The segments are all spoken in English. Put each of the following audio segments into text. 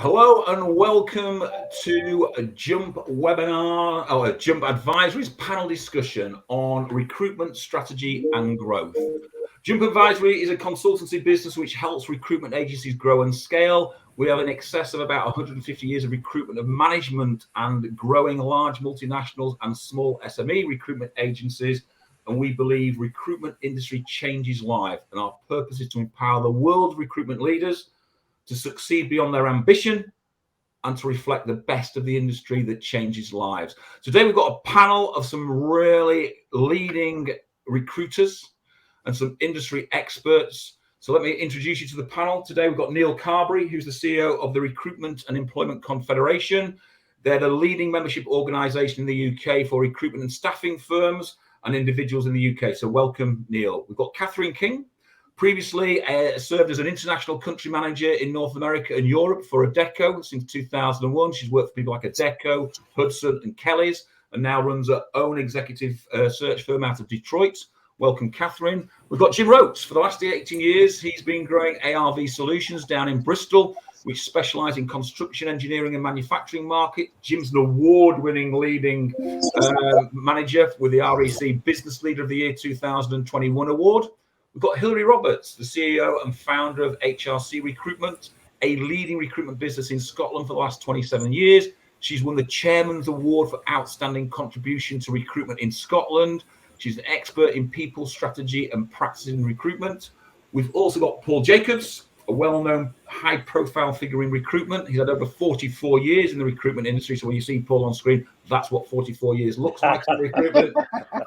Hello and welcome to a Jump webinar, or a Jump Advisory's panel discussion on recruitment strategy and growth. Jump Advisory is a consultancy business which helps recruitment agencies grow and scale. We have in excess of about 150 years of recruitment of management and growing large multinationals and small SME recruitment agencies. And we believe recruitment industry changes lives. And our purpose is to empower the world's recruitment leaders to succeed beyond their ambition and to reflect the best of the industry that changes lives. Today, we've got a panel of some really leading recruiters and some industry experts. So let me introduce you to the panel. Today, we've got Neil Carberry, who's the CEO of the Recruitment and Employment Confederation. They're the leading membership organisation in the UK for recruitment and staffing firms and individuals in the UK. So welcome, Neil. We've got Catherine King. Previously served as an international country manager in North America and Europe for Adecco since 2001. She's worked for people like Adecco, Hudson and Kelly's, and now runs her own executive search firm out of Detroit. Welcome, Catherine. We've got Jim Roach. For the last 18 years, he's been growing ARV Solutions down in Bristol, which specialise in construction, engineering and manufacturing market. Jim's an award-winning leading manager with the REC Business Leader of the Year 2021 award. We've got Hilary Roberts, the CEO and founder of HRC Recruitment, a leading recruitment business in Scotland for the last 27 years. She's won the Chairman's Award for Outstanding Contribution to Recruitment in Scotland. She's an expert in people strategy and practice in recruitment. We've also got Paul Jacobs, a well-known high-profile figure in recruitment. He's had over 44 years in the recruitment industry. So when you see Paul on screen, that's what 44 years looks like in recruitment.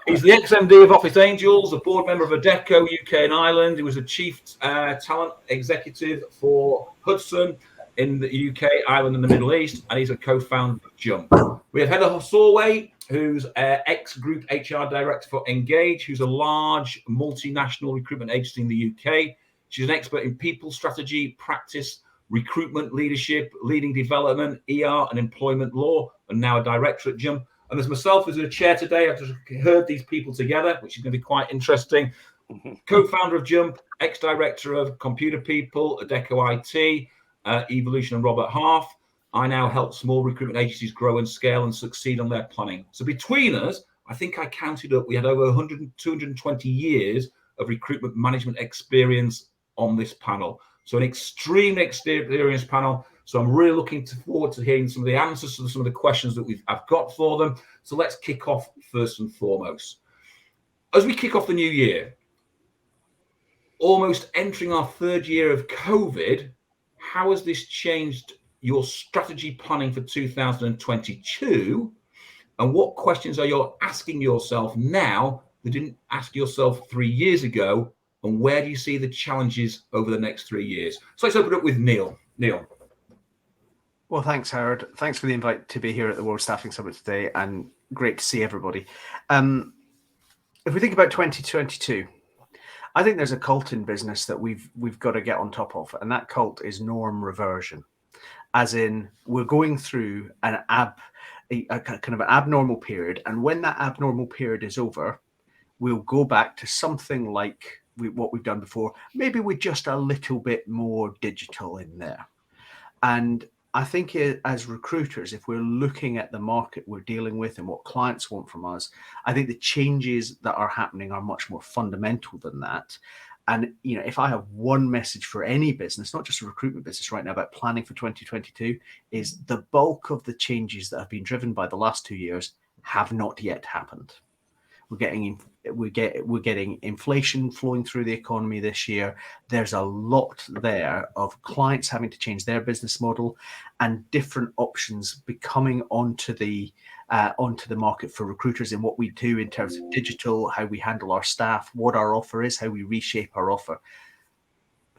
He's the ex-MD of Office Angels, a board member of Adecco, UK and Ireland. He was a chief talent executive for Hudson in the UK, Ireland and the Middle East. And he's a co-founder of Jump. We have Heather Sorway, who's ex-group HR director for Engage, who's a large multinational recruitment agency in the UK. She's an expert in people strategy, practice, recruitment, leadership, leading development, ER and employment law, and now a director at Jump. And there's myself as a chair today. I've just heard these people together, which is going to be quite interesting. Co-founder of Jump, ex-director of Computer People, Adecco IT, Evolution and Robert Half. I now help small recruitment agencies grow and scale and succeed on their planning. So between us, I think I counted up, we had over 220 years of recruitment management experience on this panel. So an extremely experienced panel. So I'm really looking forward to hearing some of the answers to some of the questions that I've got for them. So let's kick off first and foremost. As we kick off the new year, almost entering our third year of COVID, how has this changed your strategy planning for 2022? And what questions are you asking yourself now that you didn't ask yourself 3 years ago? And where do you see the challenges over the next 3 years? So let's open up with Neil. Neil. Well, thanks, Howard. Thanks for the invite to be here at the World Staffing Summit today, and great to see everybody. If we think about 2022, I think there's a cult in business that we've got to get on top of, and that cult is norm reversion. As in, we're going through a kind of an abnormal period, and when that abnormal period is over, we'll go back to something like what we've done before, maybe with just a little bit more digital in there. And I think as recruiters, if we're looking at the market we're dealing with and what clients want from us, I think the changes that are happening are much more fundamental than that. And, you know, if I have one message for any business, not just a recruitment business right now, about planning for 2022, is the bulk of the changes that have been driven by the last 2 years have not yet happened. We're getting inflation flowing through the economy this year. There's a lot there of clients having to change their business model and different options becoming onto the market for recruiters in what we do in terms of digital, how we handle our staff, what our offer is, how we reshape our offer.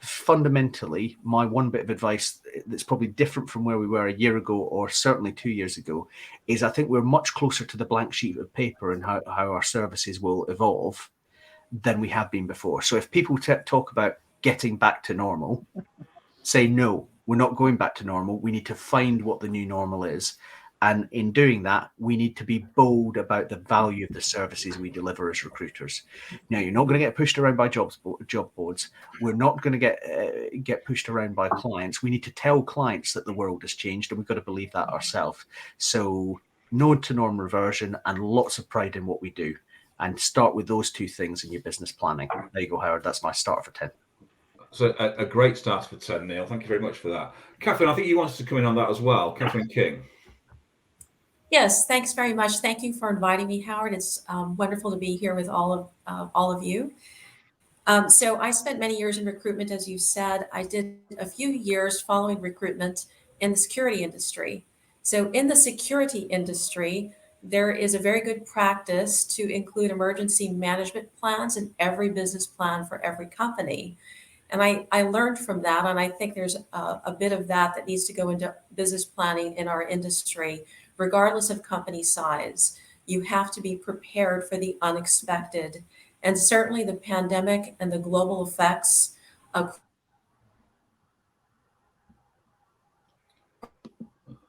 Fundamentally, my one bit of advice that's probably different from where we were a year ago or certainly 2 years ago is I think we're much closer to the blank sheet of paper and how our services will evolve than we have been before. So if people talk about getting back to normal, say no, we're not going back to normal. We need to find what the new normal is. And in doing that, we need to be bold about the value of the services we deliver as recruiters. Now, you're not going to get pushed around by job boards. We're not going to get pushed around by clients. We need to tell clients that the world has changed, and we've got to believe that ourselves. So node to norm reversion and lots of pride in what we do. And start with those two things in your business planning. There you go, Howard. That's my start for 10. So a great start for 10, Neil. Thank you very much for that. Catherine, I think you wanted to come in on that as well. Catherine King. Yes, thanks very much. Thank you for inviting me, Howard. It's wonderful to be here with all of you. So I spent many years in recruitment, as you said. I did a few years following recruitment in the security industry. So in the security industry, there is a very good practice to include emergency management plans in every business plan for every company. And I learned from that, and I think there's a bit of that needs to go into business planning in our industry, regardless of company size. You have to be prepared for the unexpected. And certainly the pandemic and the global effects of I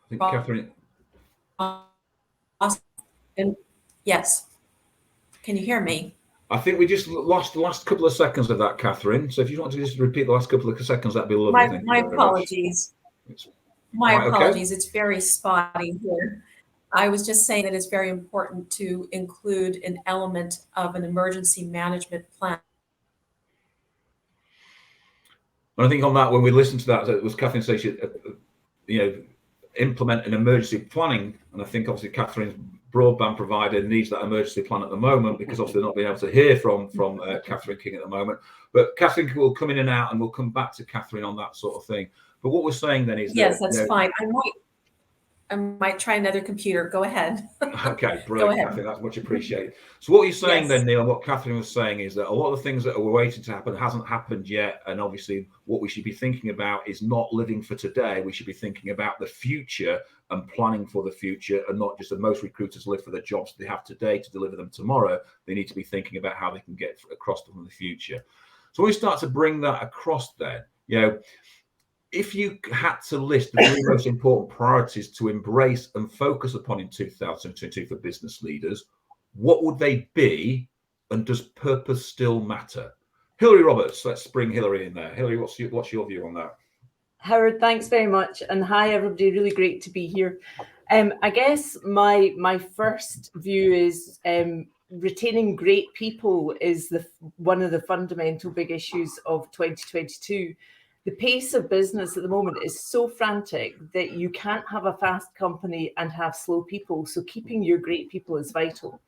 think Catherine. And yes, can you hear me? I think we just lost the last couple of seconds of that, Catherine. So if you want to just repeat the last couple of seconds, that'd be lovely. My apologies. My apologies. Okay. It's very spotty here. I was just saying that it's very important to include an element of an emergency management plan. And I think on that, when we listened to that, it was Catherine saying, implement an emergency planning. And I think obviously Catherine's broadband provider needs that emergency plan at the moment, because obviously they're not being able to hear from Catherine King at the moment. But Catherine will come in and out, and we'll come back to Catherine on that sort of thing. But what we're saying then is that's fine. I might try another computer. Go ahead. Okay, brilliant, Catherine. That's much appreciated. So what you're saying then, Neil, and what Catherine was saying is that a lot of the things that we're waiting to happen hasn't happened yet. And obviously what we should be thinking about is not living for today. We should be thinking about the future and planning for the future, and not just that most recruiters live for the jobs they have today to deliver them tomorrow. They need to be thinking about how they can get across to them in the future. So we start to bring that across then, if you had to list the three most important priorities to embrace and focus upon in 2022 for business leaders, what would they be, and does purpose still matter? Hilary Roberts, let's bring Hilary in there. Hilary, what's your view on that? Howard, thanks very much, and hi everybody. Really great to be here. I guess my first view is retaining great people is one of the fundamental big issues of 2022. The pace of business at the moment is so frantic that you can't have a fast company and have slow people. So keeping your great people is vital.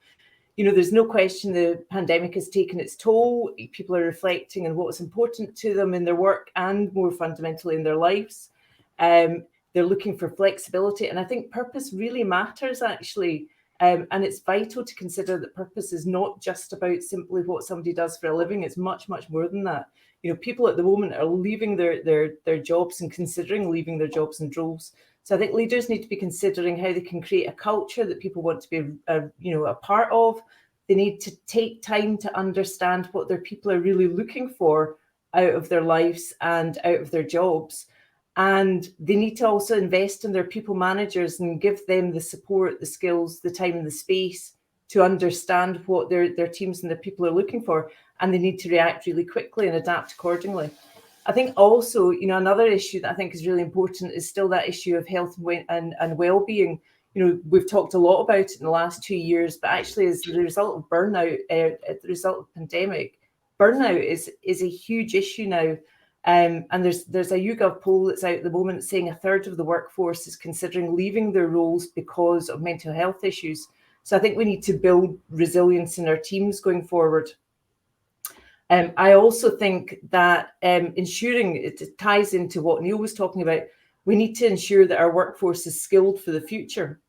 There's no question the pandemic has taken its toll. People are reflecting on what's important to them in their work and more fundamentally in their lives. They're looking for flexibility. And I think purpose really matters, actually. And it's vital to consider that purpose is not just about simply what somebody does for a living. It's much, much more than that. People at the moment are leaving their jobs and considering leaving their jobs in droves. So I think leaders need to be considering how they can create a culture that people want to be, a part of. They need to take time to understand what their people are really looking for out of their lives and out of their jobs. And they need to also invest in their people managers and give them the support, the skills, the time and the space to understand what their teams and their people are looking for. And they need to react really quickly and adapt accordingly. I think also, another issue that I think is really important is still that issue of health and well-being. We've talked a lot about it in the last 2 years, but actually as the result of burnout, as the result of pandemic, burnout is a huge issue now. And there's a YouGov poll that's out at the moment saying 1/3 of the workforce is considering leaving their roles because of mental health issues. So I think we need to build resilience in our teams going forward. I also think that ensuring it ties into what Neil was talking about. We need to ensure that our workforce is skilled for the future.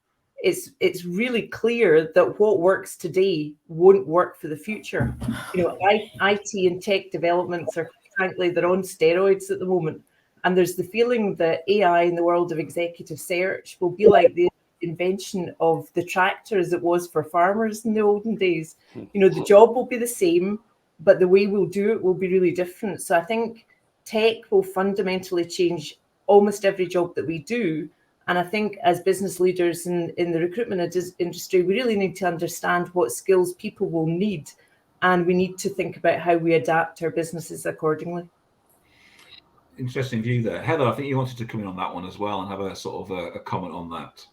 It's really clear that what works today won't work for the future. IT and tech developments are, frankly, they're on steroids at the moment. And there's the feeling that AI in the world of executive search will be like the invention of the tractor as it was for farmers in the olden days. The job will be the same, but the way we'll do it will be really different. So I think tech will fundamentally change almost every job that we do. And I think as business leaders in the recruitment industry, we really need to understand what skills people will need. And we need to think about how we adapt our businesses accordingly. Interesting view there. Heather, I think you wanted to come in on that one as well and have a sort of a comment on that.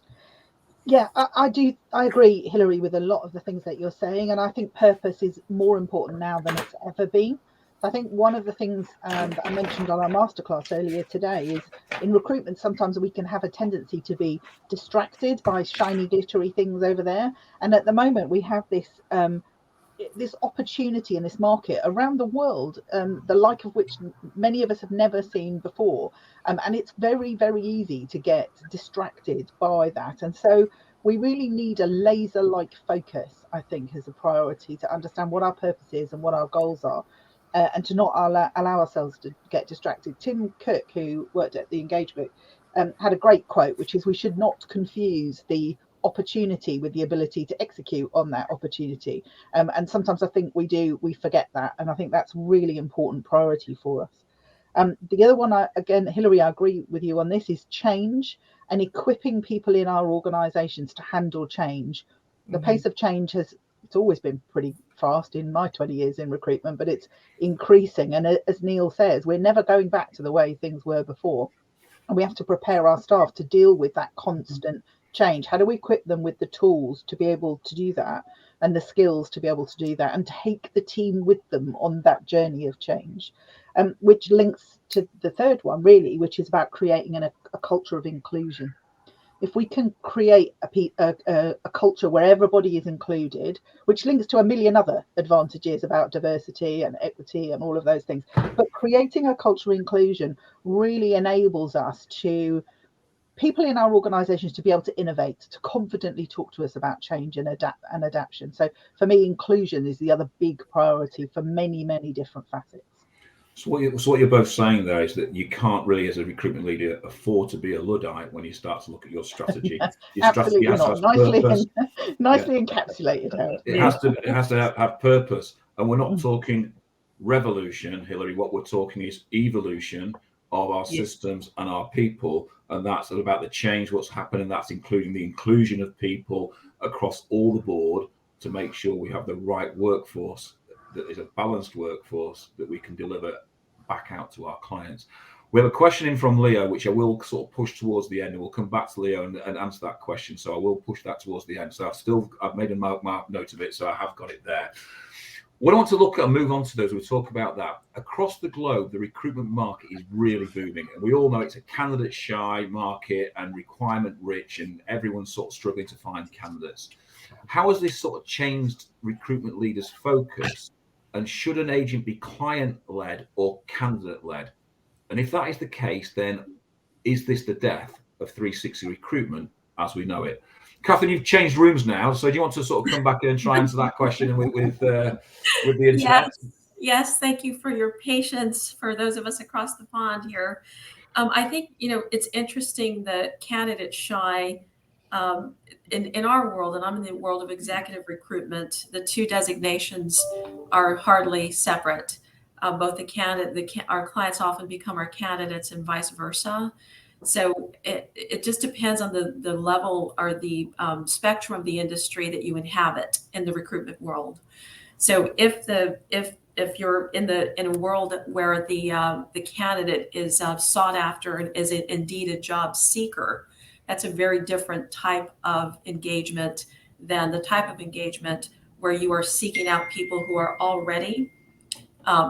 Yeah, I do. I agree, Hilary, with a lot of the things that you're saying. And I think purpose is more important now than it's ever been. I think one of the things that I mentioned on our masterclass earlier today is in recruitment, sometimes we can have a tendency to be distracted by shiny, glittery things over there. And at the moment, we have this opportunity in this market around the world, the like of which many of us have never seen before. And it's very, very easy to get distracted by that. And so we really need a laser-like focus, I think, as a priority to understand what our purpose is and what our goals are. And to not allow ourselves to get distracted. Tim Cook, who worked at the Engagement, had a great quote, which is, we should not confuse the opportunity with the ability to execute on that opportunity. And sometimes I think we forget that. And I think that's really important priority for us. The other one, again, Hilary, I agree with you on this, is change and equipping people in our organisations to handle change. The pace of change it's always been pretty fast in my 20 years in recruitment, but it's increasing. And as Neil says, we're never going back to the way things were before. And we have to prepare our staff to deal with that constant change. How do we equip them with the tools to be able to do that and the skills to be able to do that and take the team with them on that journey of change? Which links to the third one, really, which is about creating a culture of inclusion. If we can create a culture where everybody is included, which links to a million other advantages about diversity and equity and all of those things, but creating a culture of inclusion really enables us to people in our organisations to be able to innovate, to confidently talk to us about change and adaptation. So for me, inclusion is the other big priority for many, many different facets. So what you're both saying there is that you can't really, as a recruitment leader, afford to be a Luddite when you start to look at your strategy. Yes, your absolutely strategy not. Nicely encapsulated, Howard. It has to have purpose. And we're not talking revolution, Hilary. What we're talking is evolution of our systems and our people. And that's about the change, what's happening. That's including the inclusion of people across all the board to make sure we have the right workforce, that is a balanced workforce that we can deliver back out to our clients. We have a question in from Leo, which I will sort of push towards the end, and we'll come back to Leo and answer that question. So I will push that towards the end. So I've made a mark note of it, so I have got it there. What I want to look at and move on to those, we'll talk about that. Across the globe, the recruitment market is really booming. And we all know it's a candidate shy market and requirement rich, and everyone's sort of struggling to find candidates. How has this sort of changed recruitment leaders' focus? And should an agent be client-led or candidate-led? And if that is the case, then is this the death of 360 recruitment as we know it? Catherine, you've changed rooms now, so do you want to sort of come back in and try and answer that question with the internet? Yes, thank you for your patience for those of us across the pond here. I think, it's interesting that candidate shy in our world, and I'm in the world of executive recruitment, the two designations are hardly separate. Both our clients often become our candidates and vice versa. So it just depends on the level or the spectrum of the industry that you inhabit in the recruitment world. So if you're in a world where the candidate is sought after and is indeed a job seeker, that's a very different type of engagement than the type of engagement where you are seeking out people who are already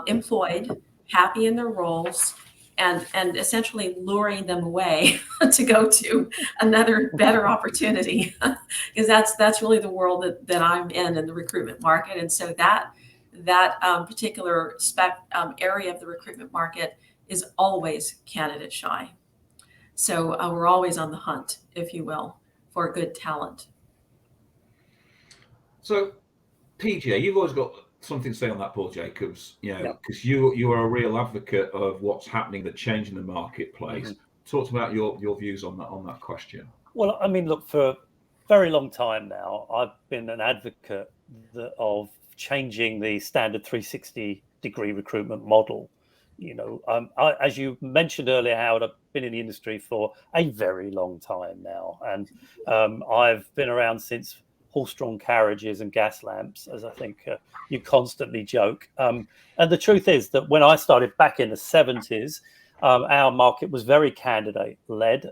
employed, happy in their roles, and essentially luring them away to go to another better opportunity, because that's really the world that I'm in the recruitment market. And so that particular area of the recruitment market is always candidate shy. So we're always on the hunt, if you will, for good talent. So, PJ, you've always got something to say on that, Paul Jacobs, because you are a real advocate of what's happening, the change in the marketplace. Talk about your views on that question. Well, I mean, look, for a very long time now, I've been an advocate of changing the standard 360-degree recruitment model. as you mentioned earlier, Howard, I've been in the industry for a very long time now, and I've been around since horse-drawn carriages and gas lamps, as I think you constantly joke. And the truth is that when I started back in the 70s, our market was very candidate-led.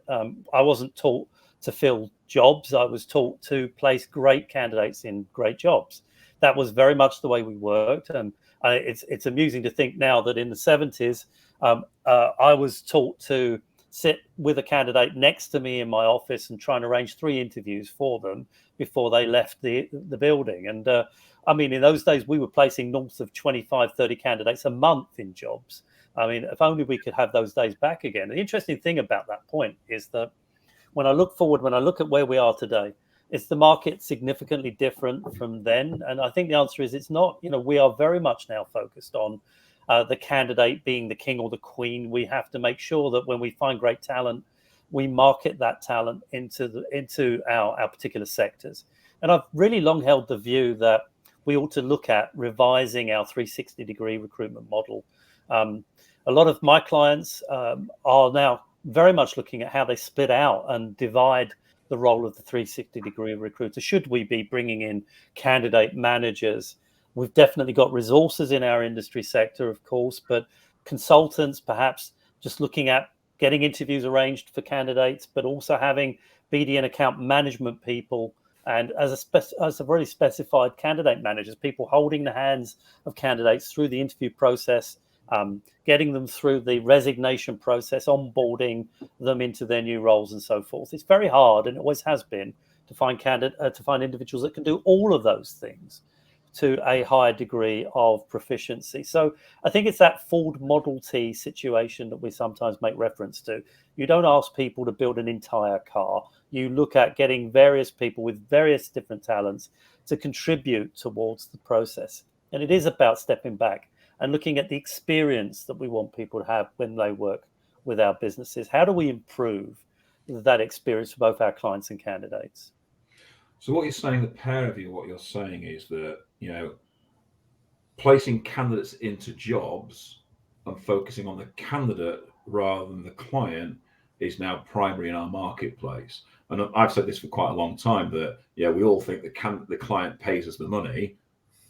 I wasn't taught to fill jobs. I was taught to place great candidates in great jobs. That was very much the way we worked. And it's amusing to think now that in the 70s, I was taught to sit with a candidate next to me in my office and try and arrange 3 interviews for them before they left the building. And I mean, in those days, we were placing north of 25, 30 candidates a month in jobs. I mean, if only we could have those days back again. The interesting thing about that point is that when I look forward, when I look at where we are today, is the market significantly different from then? And I think the answer is it's not. We are very much now focused on the candidate being the king or the queen. We have to make sure that when we find great talent, we market that talent into our particular sectors. And I've really long held the view that we ought to look at revising our 360-degree recruitment model. A lot of my clients are now very much looking at how they split out and divide the role of the 360-degree recruiter. Should we be bringing in candidate managers? We've definitely got resources in our industry sector, of course, but consultants perhaps just looking at getting interviews arranged for candidates, but also having BD and account management people, and as I've already specified, candidate managers, people holding the hands of candidates through the interview process, getting them through the resignation process, onboarding them into their new roles and so forth. It's very hard, and it always has been, to find individuals that can do all of those things to a higher degree of proficiency. So I think it's that Ford Model T situation that we sometimes make reference to. You don't ask people to build an entire car. You look at getting various people with various different talents to contribute towards the process. And it is about stepping back and looking at the experience that we want people to have when they work with our businesses. How do we improve that experience for both our clients and candidates? So what you're saying, the pair of you, what you're saying is that, placing candidates into jobs and focusing on the candidate rather than the client is now primary in our marketplace. And I've said this for quite a long time, that, we all think the client pays us the money.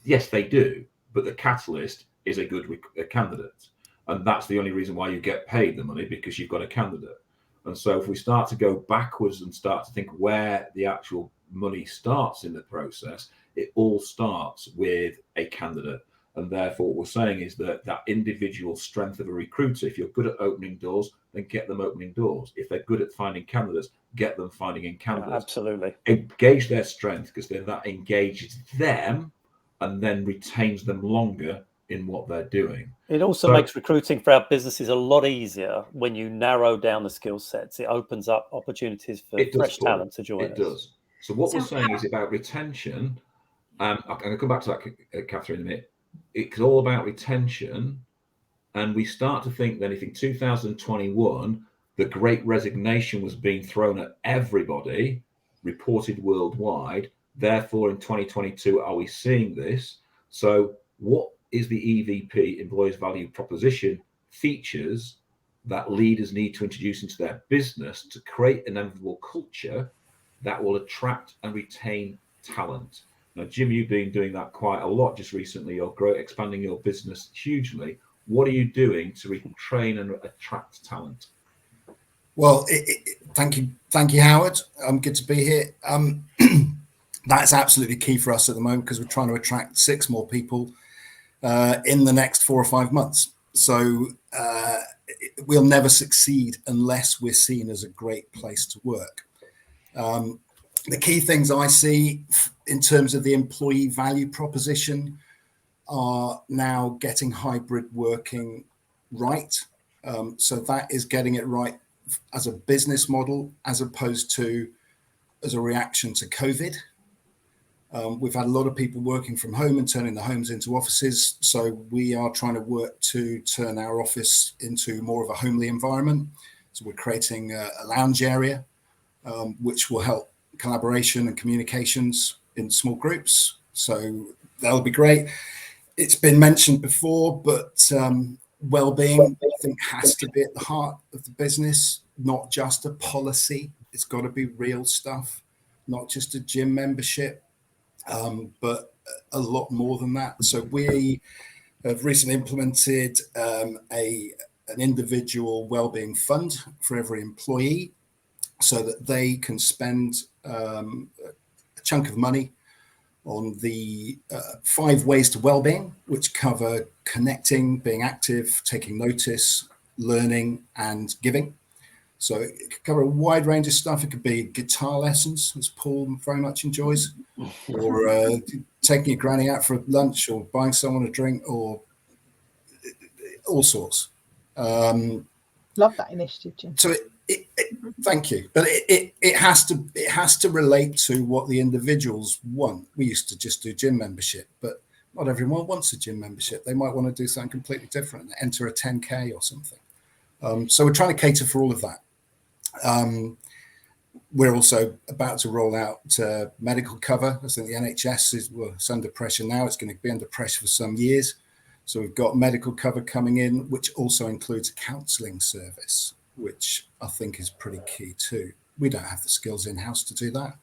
Yes, they do. But the catalyst is a good candidate. And that's the only reason why you get paid the money, because you've got a candidate. And so if we start to go backwards and start to think where the actual money starts in the process, it all starts with a candidate. And therefore, what we're saying is that individual strength of a recruiter, if you're good at opening doors, then get them opening doors. If they're good at finding candidates, get them finding in candidates. Absolutely. engage their strength, because then that engages them and then retains them longer in what they're doing. It also makes recruiting for our businesses a lot easier when you narrow down the skill sets. It opens up opportunities for fresh talent to join us. It does. So what we're saying is about retention. I'm going to come back to that, Catherine, in a minute. It's all about retention. And we start to think then, if in 2021, the Great Resignation was being thrown at everybody, reported worldwide, therefore in 2022, are we seeing this? So what is the EVP, Employers Value Proposition, features that leaders need to introduce into their business to create an inevitable culture that will attract and retain talent? Now, Jim, you've been doing that quite a lot just recently. You're expanding your business hugely. What are you doing to retrain and attract talent? Well, thank you, Howard. Good to be here. That's absolutely key for us at the moment, because we're trying to attract 6 more people in the next 4 or 5 months. So we'll never succeed unless we're seen as a great place to work. The key things I see in terms of the employee value proposition are now getting hybrid working right. So that is getting it right as a business model, as opposed to as a reaction to COVID. We've had a lot of people working from home and turning the homes into offices. So we are trying to work to turn our office into more of a homely environment. So we're creating a lounge area, which will help collaboration and communications in small groups. So that'll be great. It's been mentioned before, but well-being, I think, has to be at the heart of the business, not just a policy. It's got to be real stuff, not just a gym membership, but a lot more than that. So we have recently implemented an individual well-being fund for every employee, so that they can spend a chunk of money on the 5 ways to well-being, which cover connecting, being active, taking notice, learning, and giving. So it could cover a wide range of stuff. It could be guitar lessons, as Paul very much enjoys, or taking your granny out for lunch, or buying someone a drink, or all sorts. Love that initiative, Jim. So thank you, but it has to relate to what the individuals want. We used to just do gym membership, but not everyone wants a gym membership. They might want to do something completely different, enter a 10K or something. So we're trying to cater for all of that. We're also about to roll out medical cover. I think the NHS is under pressure now. It's going to be under pressure for some years. So we've got medical cover coming in, which also includes a counselling service, which I think is pretty key too. We don't have the skills in-house to do that.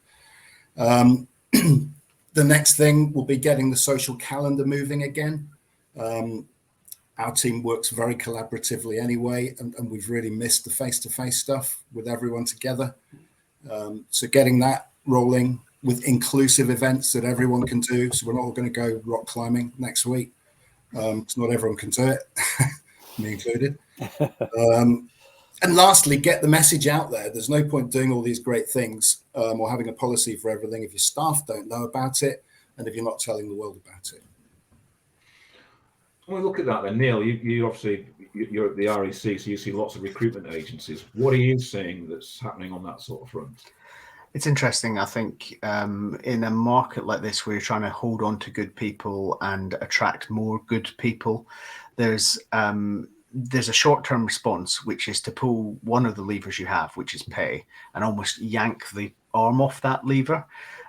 The next thing will be getting the social calendar moving again. Our team works very collaboratively anyway, and we've really missed the face-to-face stuff with everyone together. So getting that rolling with inclusive events that everyone can do. So we're not all going to go rock climbing next week. Because not everyone can do it, me included. And lastly, get the message out there. There's no point doing all these great things or having a policy for everything if your staff don't know about it and if you're not telling the world about it. When we look at that then, Neil, you obviously, you're at the REC, so you see lots of recruitment agencies. What are you seeing that's happening on that sort of front? It's interesting, I think, in a market like this where you're trying to hold on to good people and attract more good people, there's a short-term response, which is to pull one of the levers you have, which is pay, and almost yank the arm off that lever.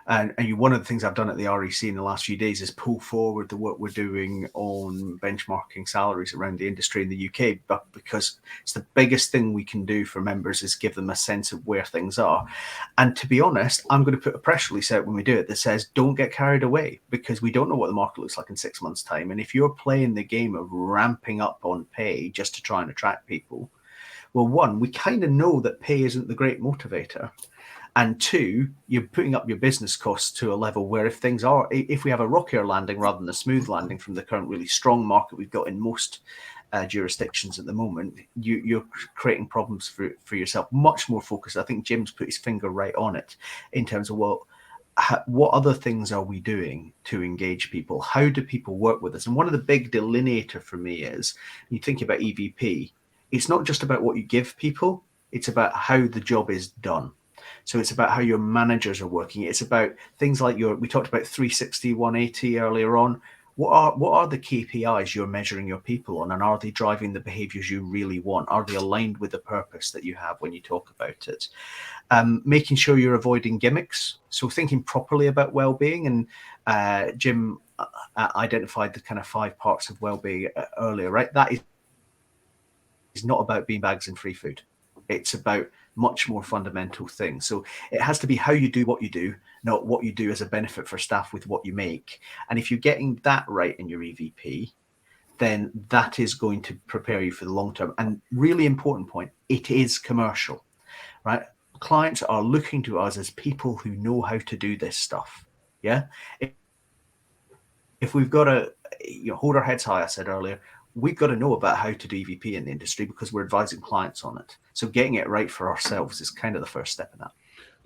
And one of the things I've done at the REC in the last few days is pull forward the work we're doing on benchmarking salaries around the industry in the UK, but because it's the biggest thing we can do for members is give them a sense of where things are. And to be honest, I'm going to put a press release out when we do it that says, don't get carried away, because we don't know what the market looks like in 6 months' time. And if you're playing the game of ramping up on pay just to try and attract people, well, one, we kind of know that pay isn't the great motivator. And two, you're putting up your business costs to a level where if we have a rockier landing rather than a smooth landing from the current really strong market we've got in most jurisdictions at the moment, you're creating problems for yourself. Much more focused. I think Jim's put his finger right on it in terms of, well, what other things are we doing to engage people? How do people work with us? And one of the big delineator for me is, you think about EVP, it's not just about what you give people, it's about how the job is done. So it's about how your managers are working. It's about things like we talked about 360, 180 earlier on. What are the KPIs you're measuring your people on, and are they driving the behaviors you really want? Are they aligned with the purpose that you have when you talk about it? Making sure you're avoiding gimmicks. So thinking properly about well-being, and Jim identified the kind of 5 parts of well-being earlier, right? That is not about beanbags and free food. It's about much more fundamental things. So it has to be how you do what you do, not what you do as a benefit for staff with what you make. And if you're getting that right in your EVP, then that is going to prepare you for the long term. And really important point, it is commercial, right? Clients are looking to us as people who know how to do this stuff. Yeah. If we've got to hold our heads high, I said earlier, we've got to know about how to do EVP in the industry because we're advising clients on it. So getting it right for ourselves is kind of the first step in that.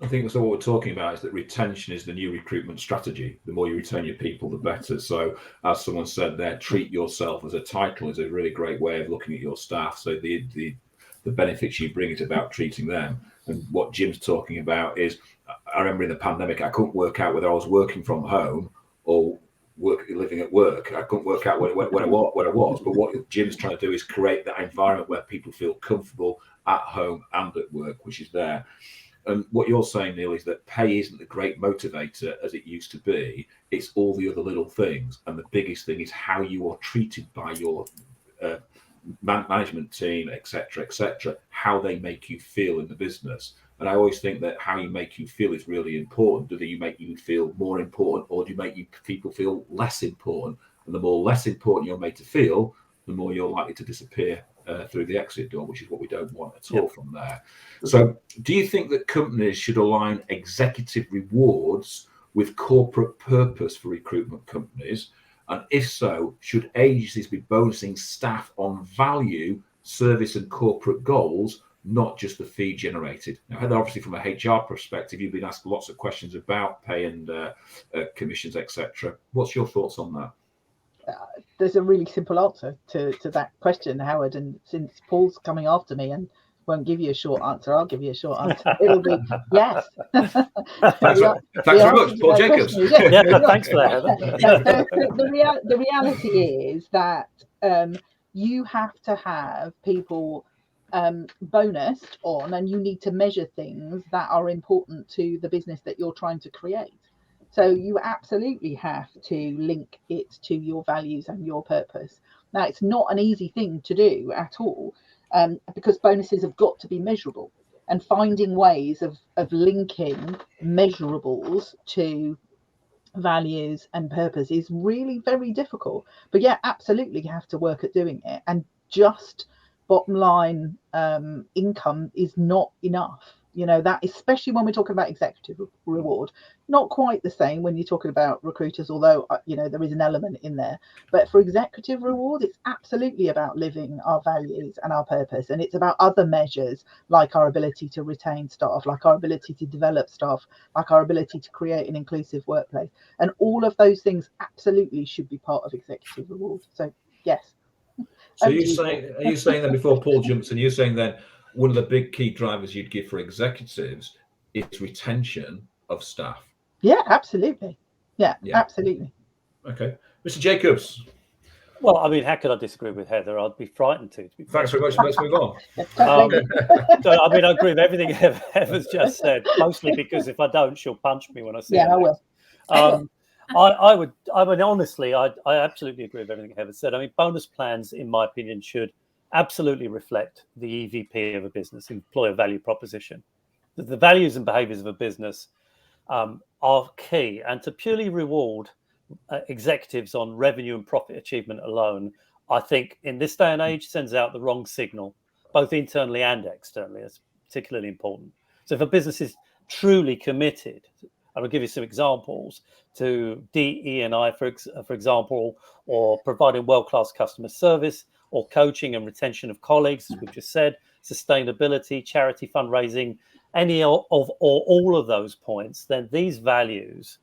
I think so. What we're talking about is that retention is the new recruitment strategy. The more you retain your people, the better. So as someone said there, treat yourself as a title is a really great way of looking at your staff. So the benefits you bring is about treating them. And what Jim's talking about is, I remember in the pandemic, I couldn't work out whether I was working from home or living at work. I couldn't work out what I was. But what Jim's trying to do is create that environment where people feel comfortable at home and at work, which is there. And what you're saying, Neil, is that pay isn't the great motivator as it used to be. It's all the other little things. And the biggest thing is how you are treated by your management team, etc., how they make you feel in the business. And I always think that how you make you feel is really important. Do you make you feel more important, or do you make people feel less important? And the more less important you're made to feel, the more you're likely to disappear through the exit door, which is what we don't want at all from there. So do you think that companies should align executive rewards with corporate purpose for recruitment companies? And if so, should agencies be bonusing staff on value, service and corporate goals, not just the fee generated? Now, Heather, obviously from a HR perspective, you've been asked lots of questions about pay and commissions, etc. What's your thoughts on that? There's a really simple answer to that question, Howard. And since Paul's coming after me and won't give you a short answer, I'll give you a short answer. It'll be yes. Thanks very much, Paul Jacobs. Thanks for that, Heather. The reality is that you have to have people bonused on, and you need to measure things that are important to the business that you're trying to create. So you absolutely have to link it to your values and your purpose. Now, it's not an easy thing to do at all, because bonuses have got to be measurable, and finding ways of linking measurables to values and purpose is really very difficult. But yeah, absolutely, you have to work at doing it. And just bottom line income is not enough. You know, that, especially when we're talking about executive reward, not quite the same when you're talking about recruiters, although, you know, there is an element in there. But for executive reward, it's absolutely about living our values and our purpose. And it's about other measures, like our ability to retain staff, like our ability to develop staff, like our ability to create an inclusive workplace. And all of those things absolutely should be part of executive reward. So, yes. So are you saying that before Paul jumps in, you're saying then one of the big key drivers you'd give for executives is retention of staff? Yeah, absolutely. Yeah, absolutely. Okay. Mr. Jacobs. Well, I mean, how could I disagree with Heather? I'd be frightened to. Thanks very much. Let's move on. So, I mean, I agree with everything Heather's just said, mostly because if I don't, she'll punch me when I see her. Yeah, I will. I mean, honestly, I absolutely agree with everything Heather said. I mean, bonus plans, in my opinion, should absolutely reflect the EVP of a business, employer value proposition. The values and behaviors of a business are key, and to purely reward executives on revenue and profit achievement alone, I think in this day and age sends out the wrong signal, both internally and externally. It's particularly important. So if a business is truly committed, and I'll give you some examples, to DE&i, for example, or providing world-class customer service, or coaching and retention of colleagues, as we've just said, sustainability, charity fundraising, any of or all of those points, then these values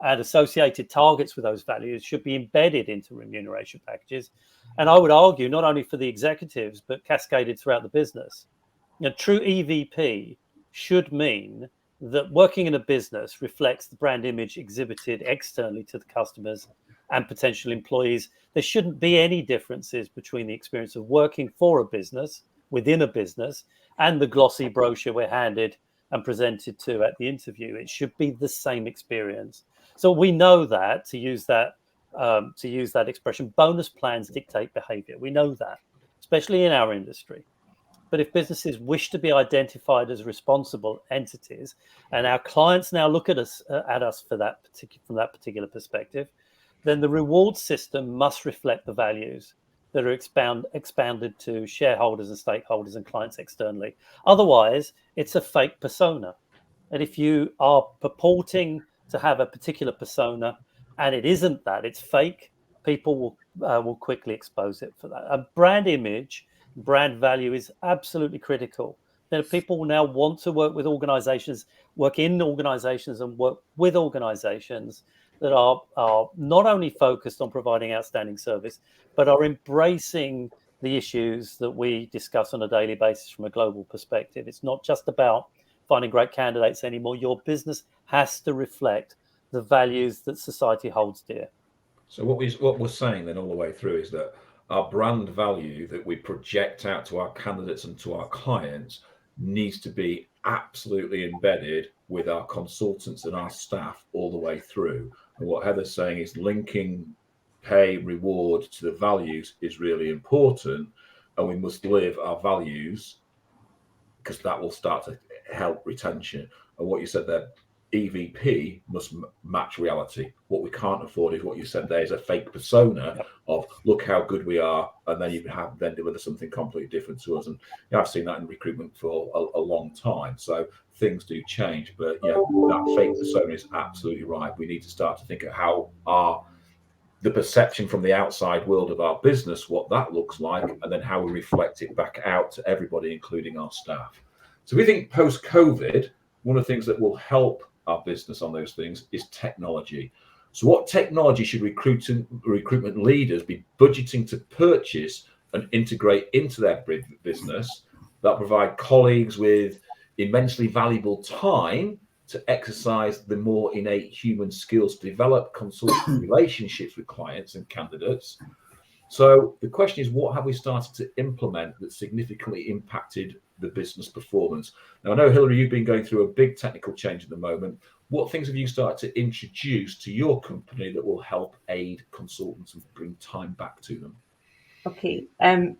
and associated targets with those values should be embedded into remuneration packages. And I would argue not only for the executives, but cascaded throughout the business. You know, true EVP should mean that working in a business reflects the brand image exhibited externally to the customers and potential employees. There shouldn't be any differences between the experience of working for a business, within a business, and the glossy brochure we're handed and presented to at the interview. It should be the same experience. So we know that, to use that expression, bonus plans dictate behavior. We know that, especially in our industry. But if businesses wish to be identified as responsible entities, and our clients now look at us for that from that particular perspective, then the reward system must reflect the values that are expounded to shareholders and stakeholders and clients externally. Otherwise, it's a fake persona. And if you are purporting to have a particular persona and it isn't that, it's fake, people will quickly expose it for that. A brand image, brand value is absolutely critical. Then people now want to work with organizations, work in organizations and work with organizations that are not only focused on providing outstanding service, but are embracing the issues that we discuss on a daily basis from a global perspective. It's not just about finding great candidates anymore. Your business has to reflect the values that society holds dear. So what we're saying then all the way through is that our brand value that we project out to our candidates and to our clients needs to be absolutely embedded with our consultants and our staff all the way through. And what Heather's saying is linking pay, reward to the values is really important. and we must live our values, because that will start to help retention. And what you said there, EVP must match reality. What we can't afford is what you said there is a fake persona of look how good we are, and then you have then deliver something completely different to us. And I've seen that in recruitment for a long time. So things do change, but that fake persona is absolutely right. We need to start to think of how the perception from the outside world of our business, what that looks like, and then how we reflect it back out to everybody, including our staff. So we think post-COVID, one of the things that will help our business on those things is technology. So what technology should recruitment leaders be budgeting to purchase and integrate into their business that provide colleagues with immensely valuable time to exercise the more innate human skills to develop consultative relationships with clients and candidates? So the question is, what have we started to implement that significantly impacted the business performance? Now, I know, Hilary, you've been going through a big technical change at the moment. What things have you started to introduce to your company that will help aid consultants and bring time back to them? Okay,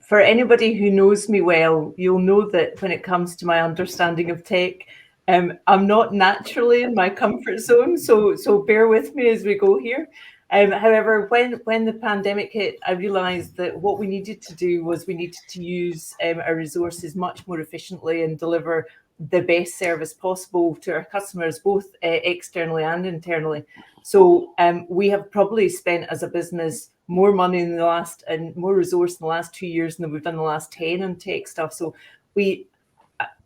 for anybody who knows me well, you'll know that when it comes to my understanding of tech, I'm not naturally in my comfort zone, so bear with me as we go here. However, when the pandemic hit, I realised that what we needed to do was we needed to use our resources much more efficiently and deliver the best service possible to our customers, both externally and internally. So we have probably spent as a business more money in the last and more resource in the last 2 years than we've done the last 10 on tech stuff. So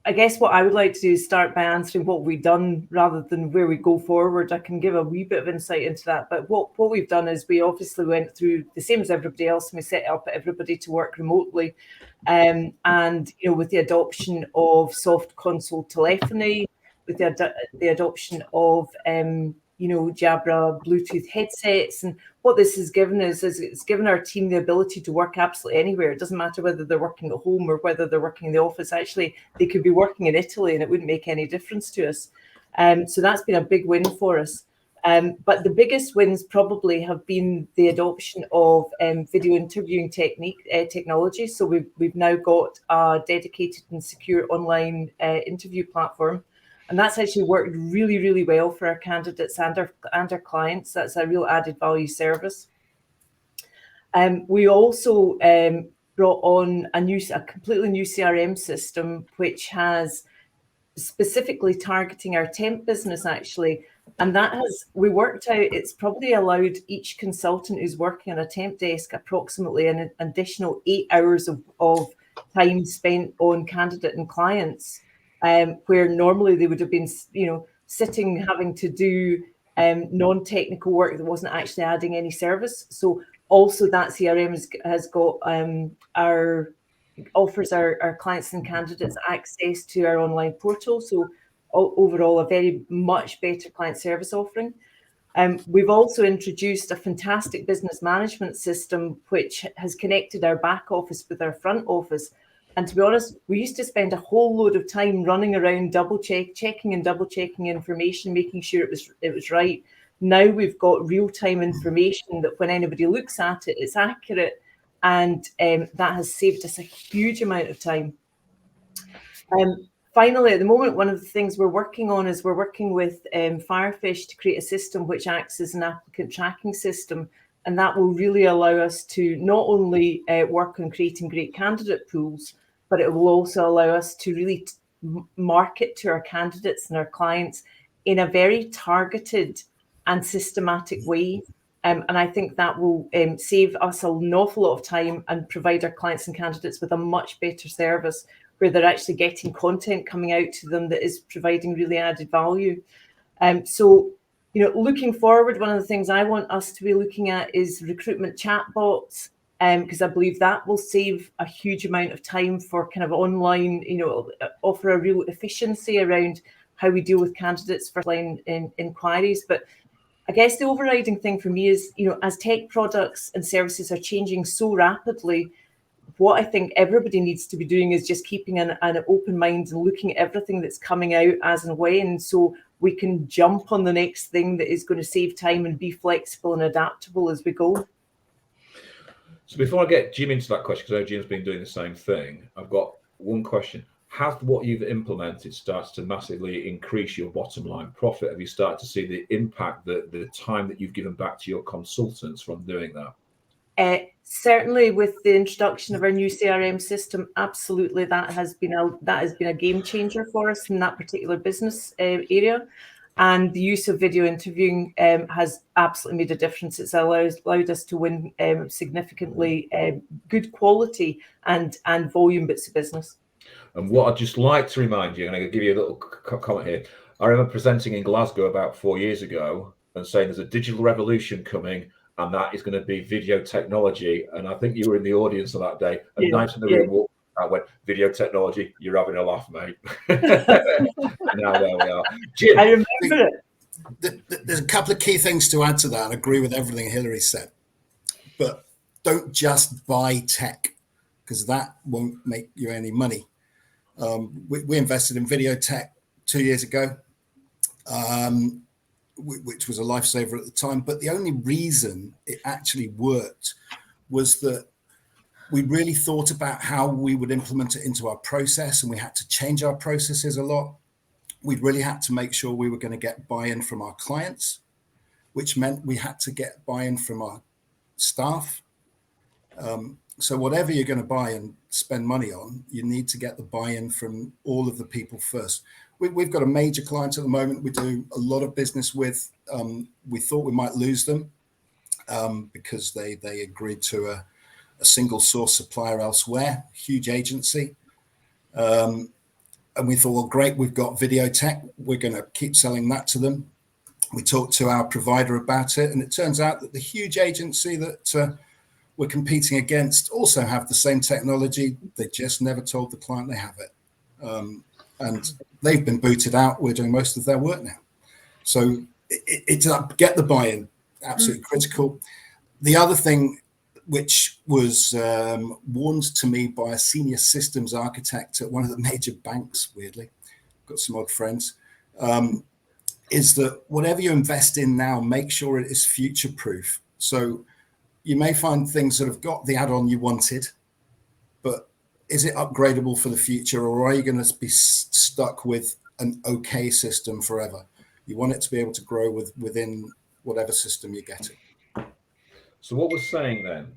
I guess what I would like to do is start by answering what we've done rather than where we go forward. I can give a wee bit of insight into that. But what we've done is we obviously went through the same as everybody else, and we set up everybody to work remotely. And with the adoption of soft console telephony, with the adoption of Jabra Bluetooth headsets, and what this has given us is it's given our team the ability to work absolutely anywhere. It doesn't matter whether they're working at home or whether they're working in the office. Actually, they could be working in Italy and it wouldn't make any difference to us. So that's been a big win for us. But the biggest wins probably have been the adoption of video interviewing technology. So we've now got a dedicated and secure online interview platform. And that's actually worked really, really well for our candidates and our clients. That's a real added value service. We also brought on a completely new CRM system, which has specifically targeting our temp business, actually. And we worked out, it's probably allowed each consultant who's working on a temp desk approximately an additional 8 hours of time spent on candidate and clients. Where normally they would have been, sitting having to do non-technical work that wasn't actually adding any service. So also that CRM has got offers our clients and candidates access to our online portal. So overall, a very much better client service offering. We've also introduced a fantastic business management system, which has connected our back office with our front office. And to be honest, we used to spend a whole load of time running around checking and double checking information, making sure it was right. Now we've got real-time information that when anybody looks at it, it's accurate, and that has saved us a huge amount of time. Finally, at the moment, one of the things we're working on is we're working with F.R.E.C to create a system which acts as an applicant tracking system. And that will really allow us to not only work on creating great candidate pools, but it will also allow us to really market to our candidates and our clients in a very targeted and systematic way. And I think that will save us an awful lot of time and provide our clients and candidates with a much better service where they're actually getting content coming out to them that is providing really added value. So looking forward, one of the things I want us to be looking at is recruitment chatbots, because I believe that will save a huge amount of time for kind of online, offer a real efficiency around how we deal with candidates for line inquiries. But I guess the overriding thing for me is, as tech products and services are changing so rapidly, what I think everybody needs to be doing is just keeping an open mind and looking at everything that's coming out as and when, so we can jump on the next thing that is going to save time and be flexible and adaptable as we go. So before I get Jim into that question, because I know Jim's been doing the same thing, I've got one question. Has what you've implemented starts to massively increase your bottom line profit? Have you started to see the impact, the time that you've given back to your consultants from doing that? Certainly, with the introduction of our new CRM system, absolutely, that has been a game changer for us in that particular business area. And the use of video interviewing has absolutely made a difference. It's allowed us to win significantly good quality and volume bits of business. And what I'd just like to remind you, and I'm going to give you a little comment here. I remember presenting in Glasgow about 4 years ago and saying there's a digital revolution coming, and that is going to be video technology. And I think you were in the audience on that day, and Yeah, 9 in the room walked out, went, video technology, you're having a laugh, mate. Now there we are. Jim. I remember it. There's a couple of key things to add to that, and agree with everything Hilary said. But don't just buy tech, because that won't make you any money. We invested in video tech 2 years ago, which was a lifesaver at the time. But the only reason it actually worked was that we really thought about how we would implement it into our process, and we had to change our processes a lot. We really had to make sure we were going to get buy-in from our clients, which meant we had to get buy-in from our staff. So whatever you're going to buy and spend money on, you need to get the buy-in from all of the people first. We've got a major client at the moment we do a lot of business with. We thought we might lose them because they agreed to a single source supplier elsewhere, huge agency. And we thought, well, great, we've got video tech. We're going to keep selling that to them. We talked to our provider about it, and it turns out that the huge agency that we're competing against also have the same technology. They just never told the client they have it. And they've been booted out. We're doing most of their work now. So it's get the buy-in, absolutely critical. The other thing which was warned to me by a senior systems architect at one of the major banks, weirdly, got some odd friends, is that whatever you invest in now, make sure it is future-proof. So you may find things that have got the add-on you wanted, but is it upgradable for the future, or are you going to be stuck with an okay system forever? You want it to be able to grow within whatever system you're getting. So what we're saying then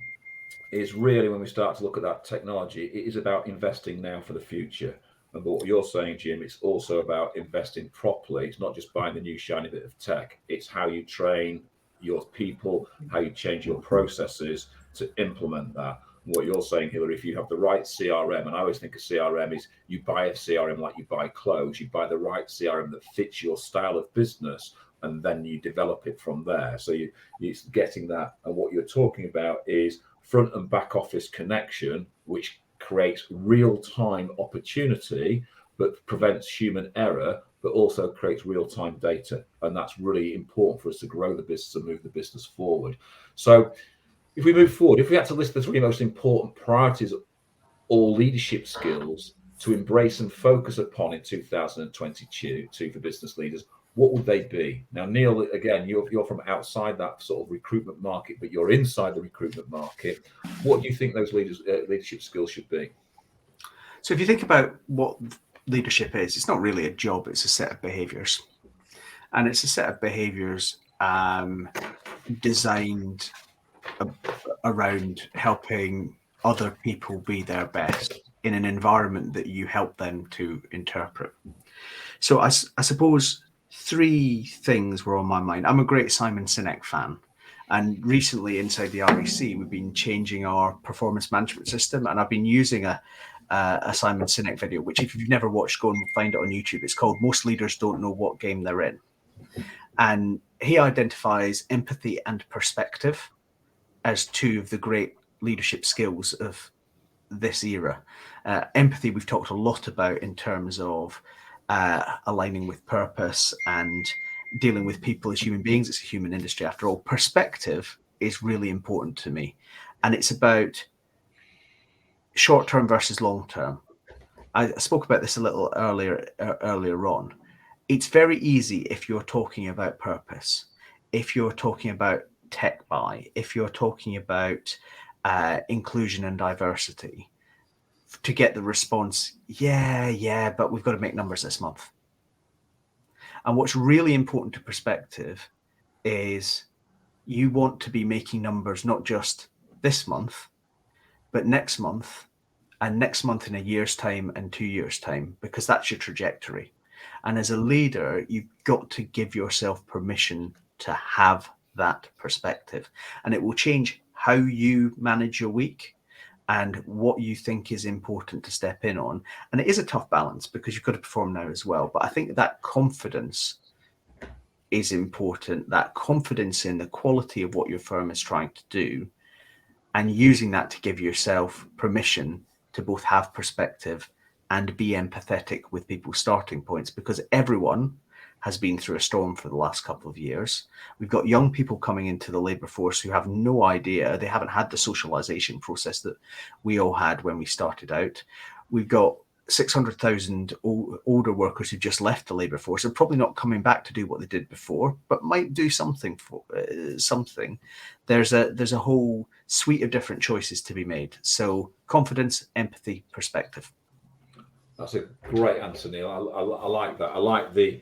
is really, when we start to look at that technology, it is about investing now for the future. And what you're saying, Jim, it's also about investing properly. It's not just buying the new shiny bit of tech. It's how you train your people, how you change your processes to implement that. And what you're saying, Hilary, if you have the right CRM, and I always think a CRM is you buy a CRM like you buy clothes, you buy the right CRM that fits your style of business, and then you develop it from there. So it's getting that. And what you're talking about is front and back office connection, which creates real-time opportunity, but prevents human error, but also creates real-time data. And that's really important for us to grow the business and move the business forward. So if we move forward, if we had to list the 3 most important priorities or leadership skills to embrace and focus upon in 2022 for business leaders, what would they be? Now, Neil, again, you're from outside that sort of recruitment market, but you're inside the recruitment market. What do you think those leadership skills should be? So if you think about what leadership is, it's not really a job, it's a set of behaviors. And it's a set of behaviors designed around helping other people be their best in an environment that you help them to interpret. So I suppose 3 things were on my mind. I'm a great Simon Sinek fan. And recently inside the F.R.E.C, we've been changing our performance management system. And I've been using a Simon Sinek video, which if you've never watched, go and find it on YouTube. It's called Most Leaders Don't Know What Game They're In. And he identifies empathy and perspective as 2 of the great leadership skills of this era. Empathy, we've talked a lot about in terms of aligning with purpose and dealing with people as human beings. It's a human industry after all. Perspective is really important to me, and it's about short-term versus long-term. I spoke about this a little earlier on. It's very easy if you're talking about purpose, if you're talking about tech buy, if you're talking about inclusion and diversity, to get the response, yeah, but we've got to make numbers this month. And what's really important to perspective is you want to be making numbers not just this month, but next month, and next month in a year's time and 2 years' time, because that's your trajectory. And as a leader, you've got to give yourself permission to have that perspective. And it will change how you manage your week and what you think is important to step in on. And it is a tough balance because you've got to perform now as well. But I think that confidence is important, that confidence in the quality of what your firm is trying to do, and using that to give yourself permission to both have perspective and be empathetic with people's starting points, because everyone has been through a storm for the last couple of years. We've got young people coming into the labour force who have no idea. They haven't had the socialisation process that we all had when we started out. We've got 600,000 older workers who just left the labour force. They're probably not coming back to do what they did before, but might do something for something. There's a whole suite of different choices to be made. So confidence, empathy, perspective. That's a great answer, Neil. I like that. I like the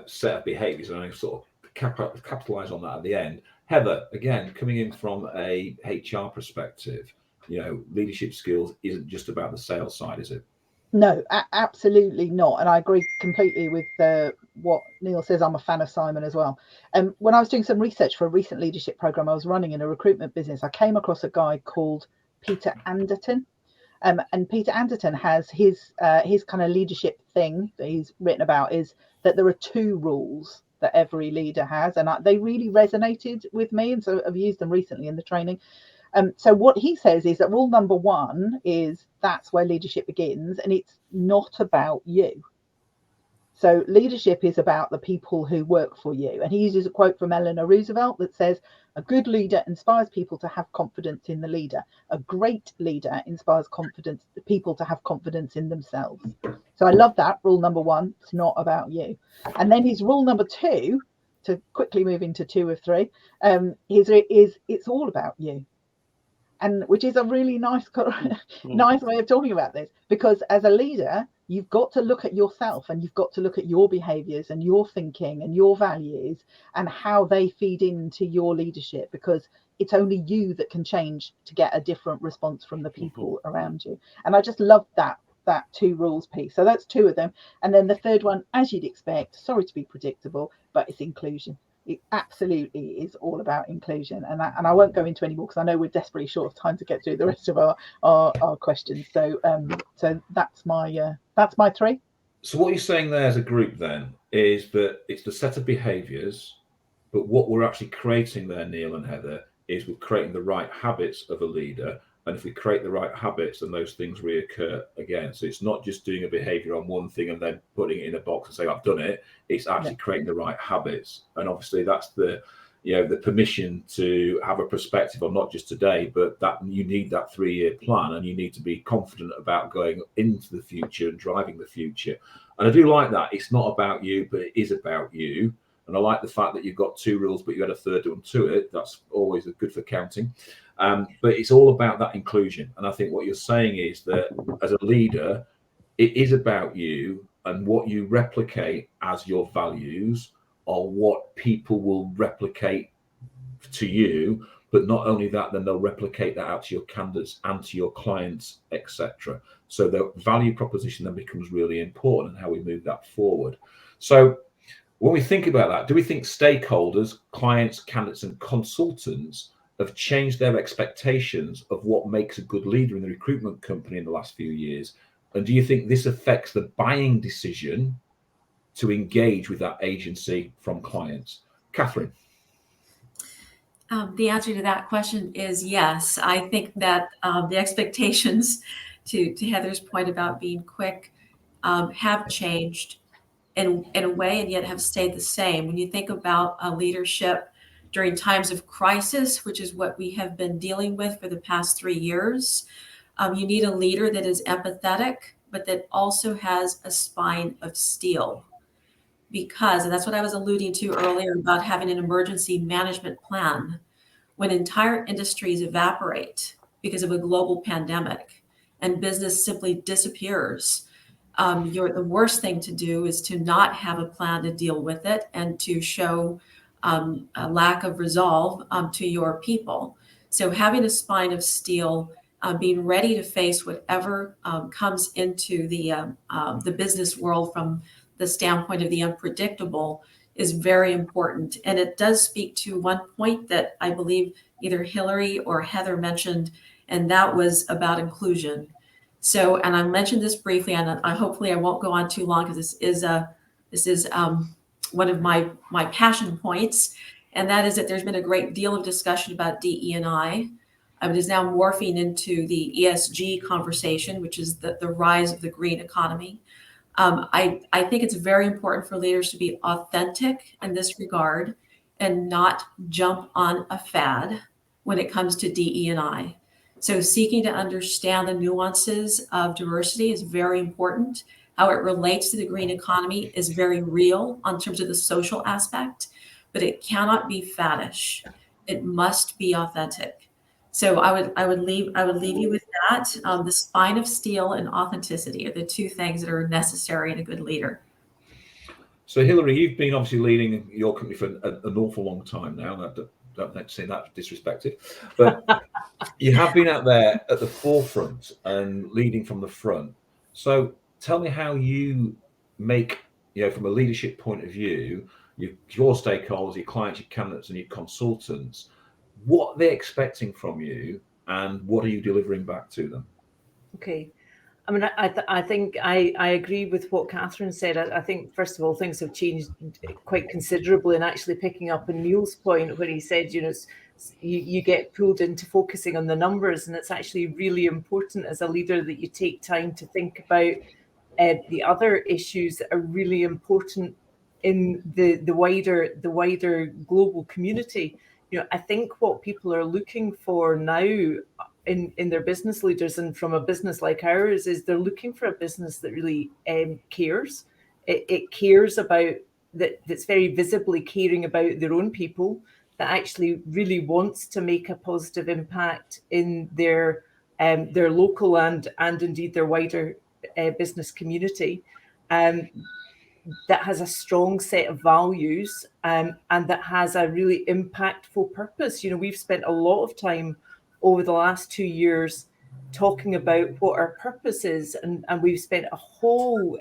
set of behaviours, and I sort of capitalise on that at the end. Heather, again, coming in from a HR perspective, leadership skills isn't just about the sales side, is it? No, absolutely not. And I agree completely with what Neil says. I'm a fan of Simon as well. When I was doing some research for a recent leadership program I was running in a recruitment business, I came across a guy called Peter Anderton. And Peter Anderton has his kind of leadership thing that he's written about is that there are 2 rules that every leader has. And they really resonated with me. And so I've used them recently in the training. So what he says is that rule number 1 is that's where leadership begins, and it's not about you. So leadership is about the people who work for you. And he uses a quote from Eleanor Roosevelt that says, a good leader inspires people to have confidence in the leader. A great leader inspires people to have confidence in themselves. So I love that. Rule number 1, it's not about you. And then his rule number 2, to quickly move into 2 of 3, is it's all about you. And which is a really nice way of talking about this, because as a leader, you've got to look at yourself and you've got to look at your behaviors and your thinking and your values and how they feed into your leadership, because it's only you that can change to get a different response from the people around you. And I just love that 2 rules piece. So that's 2 of them. And then the third one, as you'd expect, sorry to be predictable, but it's inclusion. It absolutely is all about inclusion, and I won't go into any more because I know we're desperately short of time to get through the rest of our questions. So that's my 3. So what you're saying there as a group then is that it's the set of behaviours, but what we're actually creating there, Neil and Heather, is we're creating the right habits of a leader. And if we create the right habits, then those things reoccur again. So it's not just doing a behavior on one thing and then putting it in a box and saying, I've done it. It's actually creating the right habits. And obviously that's the permission to have a perspective on not just today, but that you need that 3-year plan, and you need to be confident about going into the future and driving the future. And I do like that. It's not about you, but it is about you. And I like the fact that you've got 2 rules, but you had a third one to it. That's always good for counting. But it's all about that inclusion. And I think what you're saying is that as a leader, it is about you, and what you replicate as your values are what people will replicate to you. But not only that, then they'll replicate that out to your candidates and to your clients, etc. So the value proposition then becomes really important, and how we move that forward. So when we think about that, do we think stakeholders, clients, candidates, and consultants have changed their expectations of what makes a good leader in the recruitment company in the last few years? And do you think this affects the buying decision to engage with that agency from clients? Catherine? The answer to that question is yes. I think that the expectations, to Heather's point about being quick, have changed in a way, and yet have stayed the same. When you think about leadership during times of crisis, which is what we have been dealing with for the past 3 years, you need a leader that is empathetic, but that also has a spine of steel. Because, and that's what I was alluding to earlier about having an emergency management plan, when entire industries evaporate, because of a global pandemic and business simply disappears, the worst thing to do is to not have a plan to deal with it and to show a lack of resolve to your people. So having a spine of steel, being ready to face whatever comes into the business world from the standpoint of the unpredictable is very important. And it does speak to one point that I believe either Hilary or Heather mentioned, and that was about inclusion. So, and I mentioned this briefly, and hopefully I won't go on too long because this is one of my passion points, and that is that there's been a great deal of discussion about DE&I. It is now morphing into the ESG conversation, which is the rise of the green economy. I think it's very important for leaders to be authentic in this regard and not jump on a fad when it comes to DE&I. So seeking to understand the nuances of diversity is very important. How it relates to the green economy is very real in terms of the social aspect, but it cannot be faddish. It must be authentic. So I would leave you with that. The spine of steel and authenticity are the two things that are necessary in a good leader. So Hilary, you've been obviously leading your company for an awful long time now. Don't like to say that disrespected, but you have been out there at the forefront and leading from the front. So tell me how you make, from a leadership point of view, your stakeholders, your clients, your candidates, and your consultants, what they're expecting from you, and what are you delivering back to them? Okay. I mean, I think I agree with what Catherine said. I think, first of all, things have changed quite considerably, and actually picking up on Neil's point where he said, you get pulled into focusing on the numbers, and it's actually really important as a leader that you take time to think about the other issues that are really important in the wider global community. I think what people are looking for now in their business leaders, and from a business like ours, is they're looking for a business that really cares. It cares about that's very visibly caring about their own people, that actually really wants to make a positive impact in their local and indeed their wider business community, that has a strong set of values, and that has a really impactful purpose. We've spent a lot of time over the last 2 years talking about what our purpose is, and we've spent a whole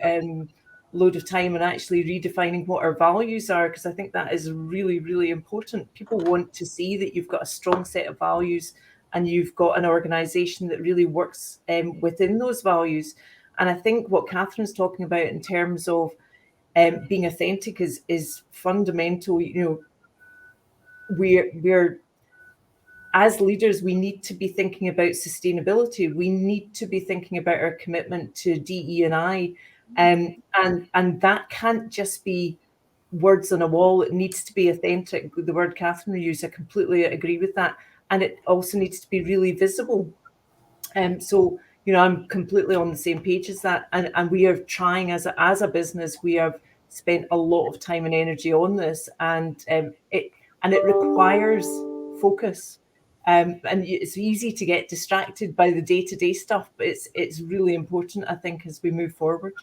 load of time on actually redefining what our values are, because I think that is really, really important. People want to see that you've got a strong set of values and you've got an organization that really works within those values. And I think what Catherine's talking about in terms of being authentic is fundamental. We're as leaders, we need to be thinking about sustainability. We need to be thinking about our commitment to DE&I, and that can't just be words on a wall. It needs to be authentic. The word Catherine used, I completely agree with that, and it also needs to be really visible. So I'm completely on the same page as that, and we are trying as a business. We have spent a lot of time and energy on this, and it requires focus. And it's easy to get distracted by the day-to-day stuff, but it's really important, I think, as we move forward.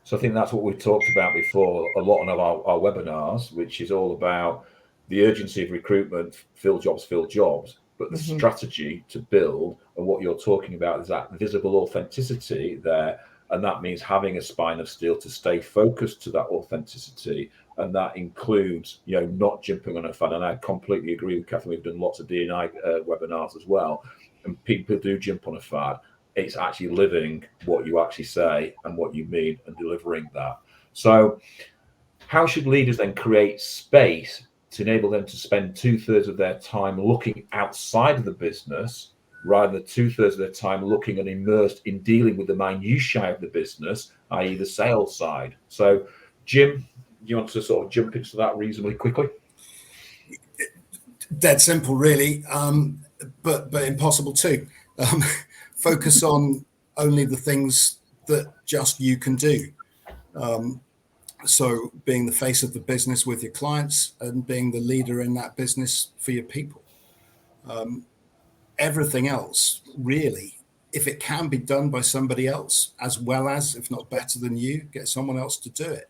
So I think that's what we've talked about before a lot on our webinars, which is all about the urgency of recruitment, fill jobs, but the strategy to build, and what you're talking about is that visible authenticity there. And that means having a spine of steel to stay focused to that authenticity. And that includes, not jumping on a fad. And I completely agree with Catherine. We've done lots of DE&I webinars as well. And people do jump on a fad. It's actually living what you actually say and what you mean and delivering that. So how should leaders then create space to enable them to spend 2/3 of their time looking outside of the business, rather than 2/3 of their time looking and immersed in dealing with the minutiae of the business, i.e. the sales side? So, Jim, do you want to sort of jump into that reasonably quickly? Dead simple, really, but impossible too. Focus on only the things that just you can do. So being the face of the business with your clients and being the leader in that business for your people. everything else, really, if it can be done by somebody else, as well as, if not better than you, get someone else to do it.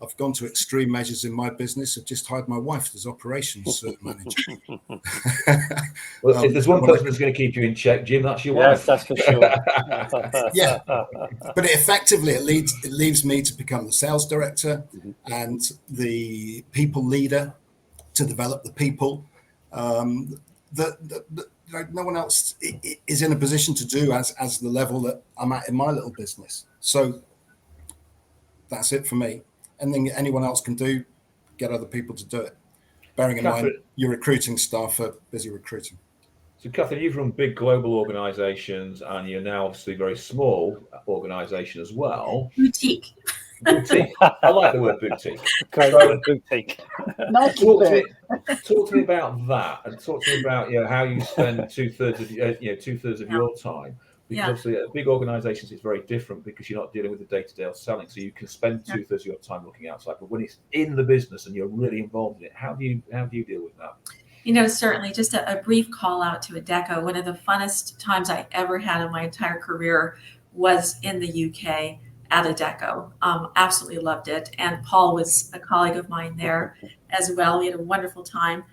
I've gone to extreme measures in my business. I've just hired my wife as operations manager. Well, if there's one person that's going to keep you in check, Jim, that's your Yes, wife. that's for sure. Yeah, but it leaves me to become the sales director and the people leader to develop the people that no one else is in a position to do as the level that I'm at in my little business. So that's it for me. Anything anyone else can do, get other people to do it. Bearing in mind, your recruiting staff are busy recruiting. So, Catherine, you've run big global organisations, and you're now obviously a very small organisation as well. Boutique. Boutique. I like the word boutique. Boutique. Nice. Talk to me about that, and talk to me about how you spend 2/3 of your time. Because obviously, at big organisations, it's very different because you're not dealing with the day-to-day selling. So you can spend 2/3 of your time looking outside. But when it's in the business and you're really involved in it, how do you deal with that? Certainly just a brief call out to Adecco. One of the funnest times I ever had in my entire career was in the UK at Adecco. Absolutely loved it. And Paul was a colleague of mine there as well. We had a wonderful time.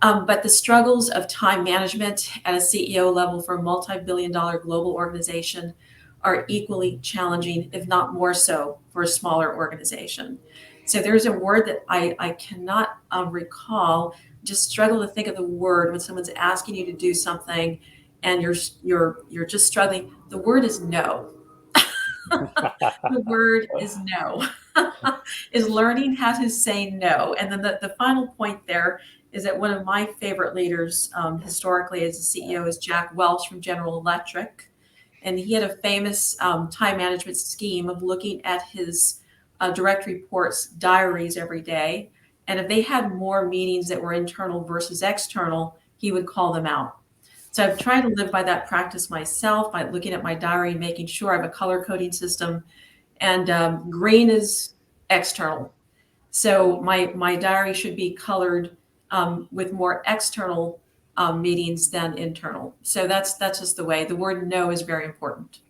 But the struggles of time management at a CEO level for a multi-billion-dollar global organization are equally challenging, if not more so, for a smaller organization. So there's a word that I cannot recall. Just struggle to think of the word when someone's asking you to do something and you're just struggling. The word is no. The word is no. Is learning how to say no. And then the final point there is that one of my favorite leaders historically as a CEO is Jack Welch from General Electric. And he had a famous time management scheme of looking at his direct reports' diaries every day. And if they had more meetings that were internal versus external, he would call them out. So I've tried to live by that practice myself by looking at my diary and making sure I have a color coding system. And green is external. So my diary should be colored with more external meetings than internal. So that's just the way. The word no is very important.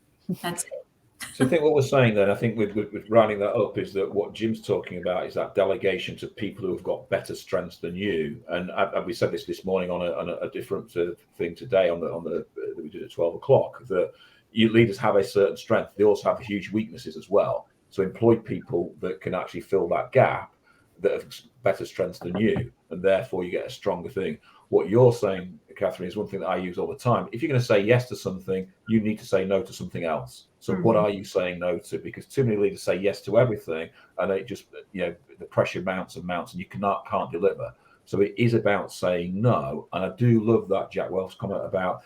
That's it. So I think what we're saying then, I think with rounding that up, is that what Jim's talking about is that delegation to people who have got better strengths than you. And we said this morning on a different thing today on the that we did at 12 o'clock, that you leaders have a certain strength. They also have huge weaknesses as well. So employ people that can actually fill that gap, that have better strengths than you, and therefore you get a stronger thing. What you're saying, Catherine, is one thing that I use all the time. If you're going to say yes to something, you need to say no to something else. So what are you saying no to? Because too many leaders say yes to everything, and it just, the pressure mounts and mounts, and you can't deliver. So it is about saying no. And I do love that Jack Welch comment about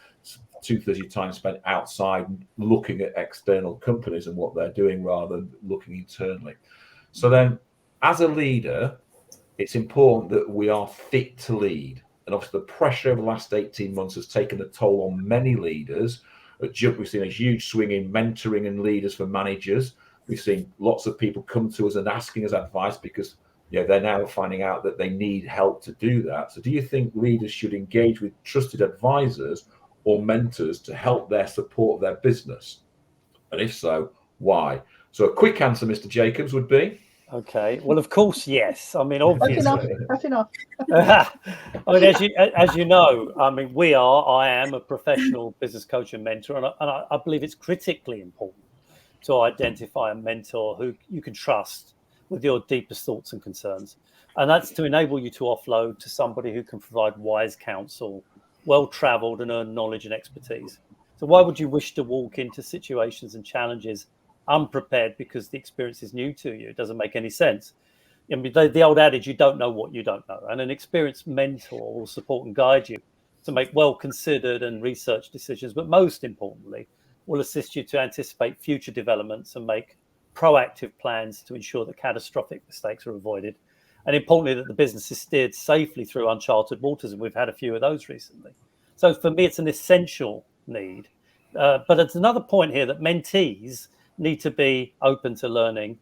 2/3 of your time spent outside looking at external companies and what they're doing rather than looking internally. So then, as a leader, it's important that we are fit to lead. And obviously the pressure over the last 18 months has taken a toll on many leaders. At Jump, we've seen a huge swing in mentoring and leaders for managers. We've seen lots of people come to us and asking us advice because they're now finding out that they need help to do that. So do you think leaders should engage with trusted advisors or mentors to help their support their business? And if so, why? So a quick answer, Mr. Jacobs, would be? Okay. Well, of course, yes. I mean, obviously. That's enough. I mean, as you know, I mean, I am a professional business coach and mentor, and I believe it's critically important to identify a mentor who you can trust with your deepest thoughts and concerns. And that's to enable you to offload to somebody who can provide wise counsel, well-traveled and earned knowledge and expertise. So why would you wish to walk into situations and challenges unprepared because the experience is new to you? It doesn't make any sense. I mean, the old adage, you don't know what you don't know. And an experienced mentor will support and guide you to make well-considered and researched decisions, but most importantly, will assist you to anticipate future developments and make proactive plans to ensure that catastrophic mistakes are avoided. And importantly, that the business is steered safely through uncharted waters. And we've had a few of those recently. So for me, it's an essential need. But it's another point here that mentees need to be open to learning,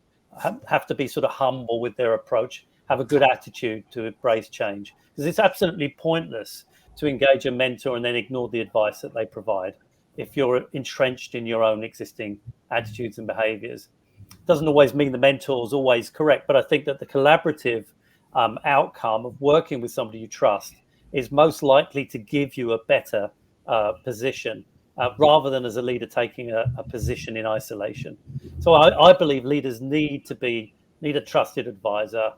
have to be sort of humble with their approach, have a good attitude to embrace change. Because it's absolutely pointless to engage a mentor and then ignore the advice that they provide if you're entrenched in your own existing attitudes and behaviors. Doesn't always mean the mentor is always correct, but I think that the collaborative outcome of working with somebody you trust is most likely to give you a better position rather than as a leader taking a position in isolation. So I believe leaders need a trusted advisor,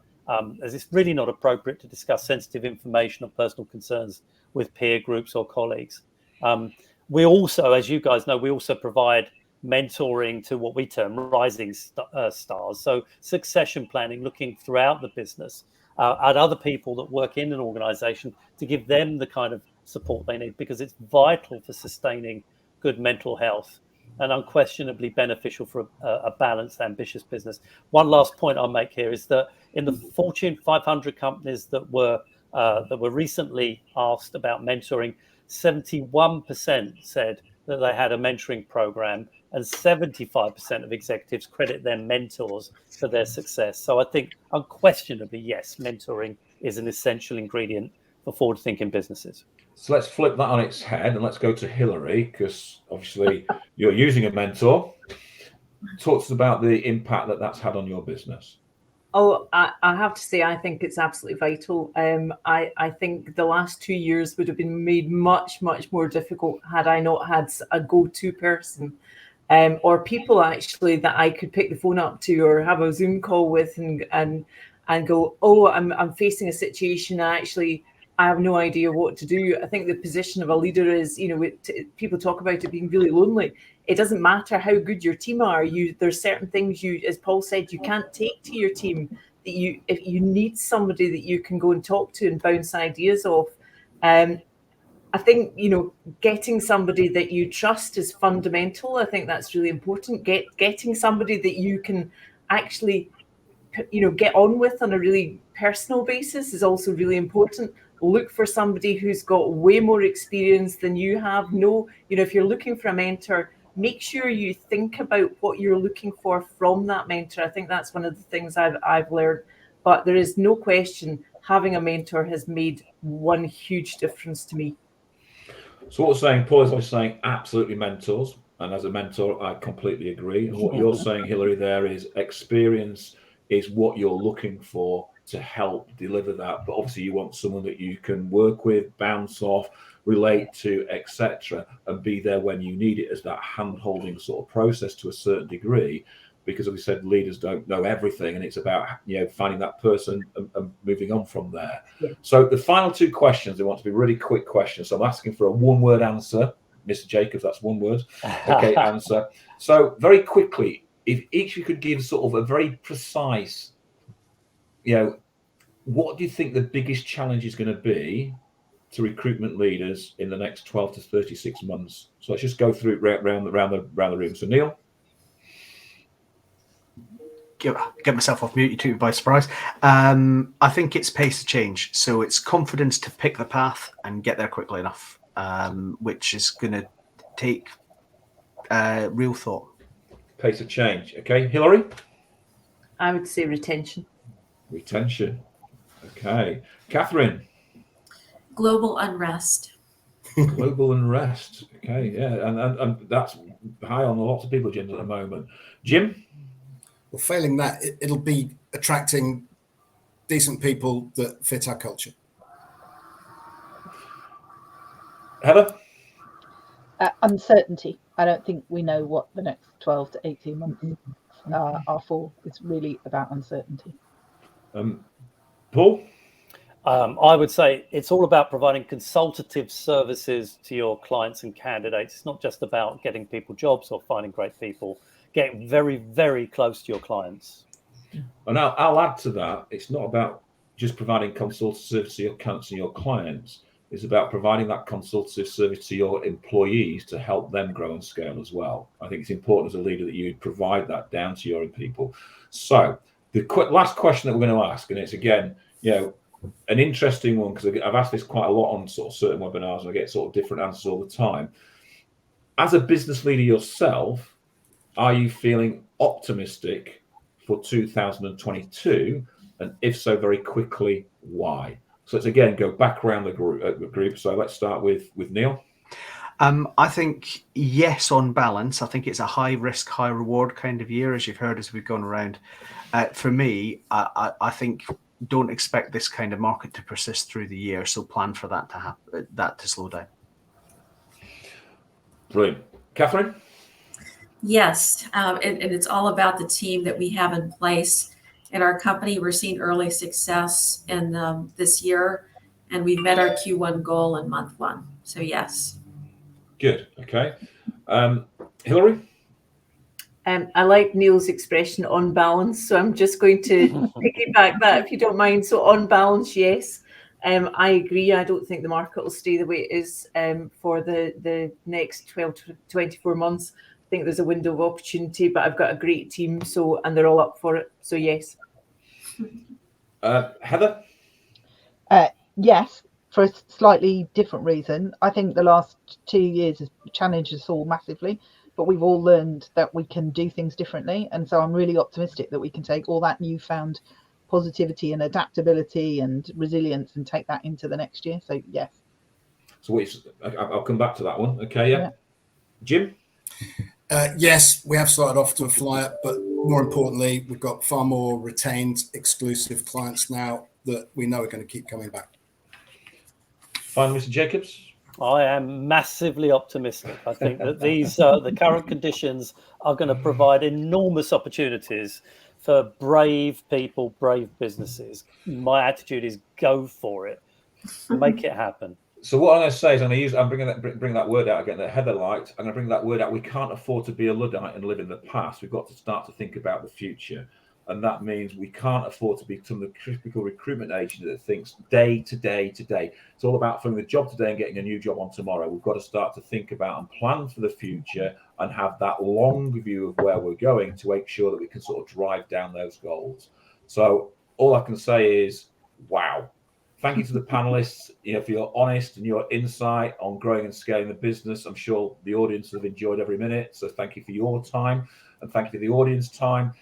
as it's really not appropriate to discuss sensitive information or personal concerns with peer groups or colleagues. We also, as you guys know, we also provide mentoring to what we term rising stars. So succession planning, looking throughout the business at other people that work in an organization to give them the kind of support they need, because it's vital for sustaining good mental health and unquestionably beneficial for a balanced, ambitious business. One last point I'll make here is that in the Fortune 500 companies that were recently asked about mentoring, 71% said that they had a mentoring program, and 75% of executives credit their mentors for their success. So I think unquestionably, yes, mentoring is an essential ingredient for forward-thinking businesses. So let's flip that on its head and let's go to Hilary, because obviously you're using a mentor. Talk to us about the impact that that's had on your business. Oh, I have to say, I think it's absolutely vital. I think the last 2 years would have been made much, much more difficult had I not had a go-to person, or people actually that I could pick the phone up to or have a Zoom call with and go, oh, I'm facing a situation. I have no idea what to do. I think the position of a leader is, people talk about it being really lonely. It doesn't matter how good your team are. There's certain things as Paul said, you can't take to your team that if you need somebody that you can go and talk to and bounce ideas off. I think, getting somebody that you trust is fundamental. I think that's really important. Getting somebody that you can actually, get on with on a really personal basis is also really important. Look for somebody who's got way more experience than you have. If you're looking for a mentor, make sure you think about what you're looking for from that mentor. I think that's one of the things I've learned. But there is no question, having a mentor has made one huge difference to me. So what we're saying, Paul, is saying absolutely mentors. And as a mentor, I completely agree. And what you're saying, Hilary, there is experience is what you're looking for to help deliver that. But obviously you want someone that you can work with, bounce off, relate to, etc., and be there when you need it, as that hand-holding sort of process to a certain degree, because as we said, leaders don't know everything, and it's about finding that person and moving on from there. Yeah. So the final two questions, they want to be really quick questions. So I'm asking for a one-word answer. Mr. Jacobs, that's one word. Okay, answer. So very quickly, if each of you could give sort of a very precise, what do you think the biggest challenge is going to be to recruitment leaders in the next 12 to 36 months? So let's just go through it around the room. So Neil? Get myself off mute, you took me by surprise. I think it's pace of change. So it's confidence to pick the path and get there quickly enough, which is going to take real thought. Pace of change. Okay, Hilary? I would say retention. Retention. Okay. Catherine? Global unrest. Global unrest. Okay, yeah. And that's high on lots of people's agendas at the moment. Jim? Well, failing that, it'll be attracting decent people that fit our culture. Heather? Uncertainty. I don't think we know what the next 12 to 18 months are for. It's really about uncertainty. Paul? I would say it's all about providing consultative services to your clients and candidates. It's not just about getting people jobs or finding great people. Getting very, very close to your clients. And I'll add to that. It's not about just providing consultative service to your clients. It's about providing that consultative service to your employees to help them grow and scale as well. I think it's important as a leader that you provide that down to your people. So the last question that we're going to ask, and it's again, an interesting one, because I've asked this quite a lot on sort of certain webinars, and I get sort of different answers all the time. As a business leader yourself, are you feeling optimistic for 2022? And if so, very quickly, why? So let's again go back around the group. So let's start with Neil. I think yes, on balance, I think it's a high risk, high reward kind of year, as you've heard as we've gone around. For me, I think don't expect this kind of market to persist through the year, so plan for that to happen, that to slow down. Brilliant, Catherine. Yes, and it's all about the team that we have in place in our company. We're seeing early success in this year, and we've met our Q1 goal in month 1. So yes. Good. Okay. Hilary. I like Neil's expression on balance, so I'm just going to piggyback that if you don't mind. So on balance, yes. I agree. I don't think the market will stay the way it is for the next 12 to 24 months. I think there's a window of opportunity, but I've got a great team, and they're all up for it. So yes. Heather. Yes, for a slightly different reason. I think the last 2 years has challenged us all massively, but we've all learned that we can do things differently. And so I'm really optimistic that we can take all that newfound positivity and adaptability and resilience and take that into the next year. So yes. So I'll come back to that one. Okay, yeah. Jim? Yes, we have started off to a flyer, but more importantly, we've got far more retained exclusive clients now that we know are going to keep coming back. Finally, Mr. Jacobs. I am massively optimistic. I think that these the current conditions are going to provide enormous opportunities for brave people, brave businesses. My attitude is go for it, make it happen. So what I'm going to say is I'm bring that word out again that Heather liked. I'm going to bring that word out. We can't afford to be a Luddite and live in the past. We've got to start to think about the future. And that means we can't afford to become the typical recruitment agent that thinks day to day to day. It's all about filling the job today and getting a new job on tomorrow. We've got to start to think about and plan for the future and have that long view of where we're going to make sure that we can sort of drive down those goals. So all I can say is, wow. Thank you to the panelists, for your honest and your insight on growing and scaling the business. I'm sure the audience have enjoyed every minute. So thank you for your time and thank you for the audience time.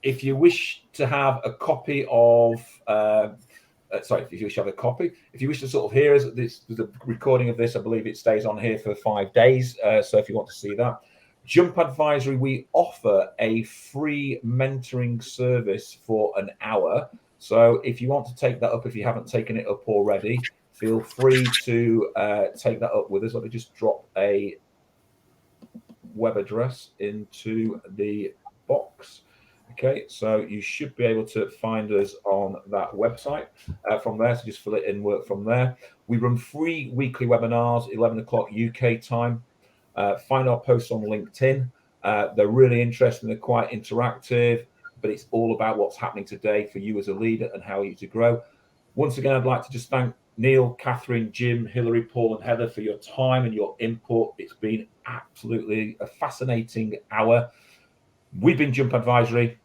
If you wish to have a copy of, if you wish to have a copy, if you wish to sort of hear the recording of this, I believe it stays on here for 5 days. So if you want to see that. Jump Advisory, we offer a free mentoring service for an hour. So if you want to take that up, if you haven't taken it up already, feel free to take that up with us. Let me just drop a web address into the box. Okay, so you should be able to find us on that website from there. So just fill it in, work from there. We run free weekly webinars, 11 o'clock UK time. Find our posts on LinkedIn. They're really interesting. They're quite interactive, but it's all about what's happening today for you as a leader and how you to grow. Once again, I'd like to just thank Neil, Catherine, Jim, Hilary, Paul, and Heather for your time and your input. It's been absolutely a fascinating hour. We've been Jump Advisory.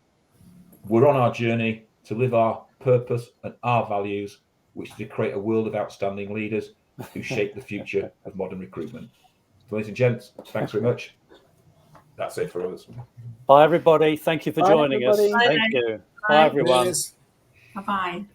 We're on our journey to live our purpose and our values, which is to create a world of outstanding leaders who shape the future of modern recruitment. So, ladies and gents, thanks very much. That's it for us. Bye, everybody. Thank you for joining us. Bye. Thank you. Bye, everyone. Bye-bye.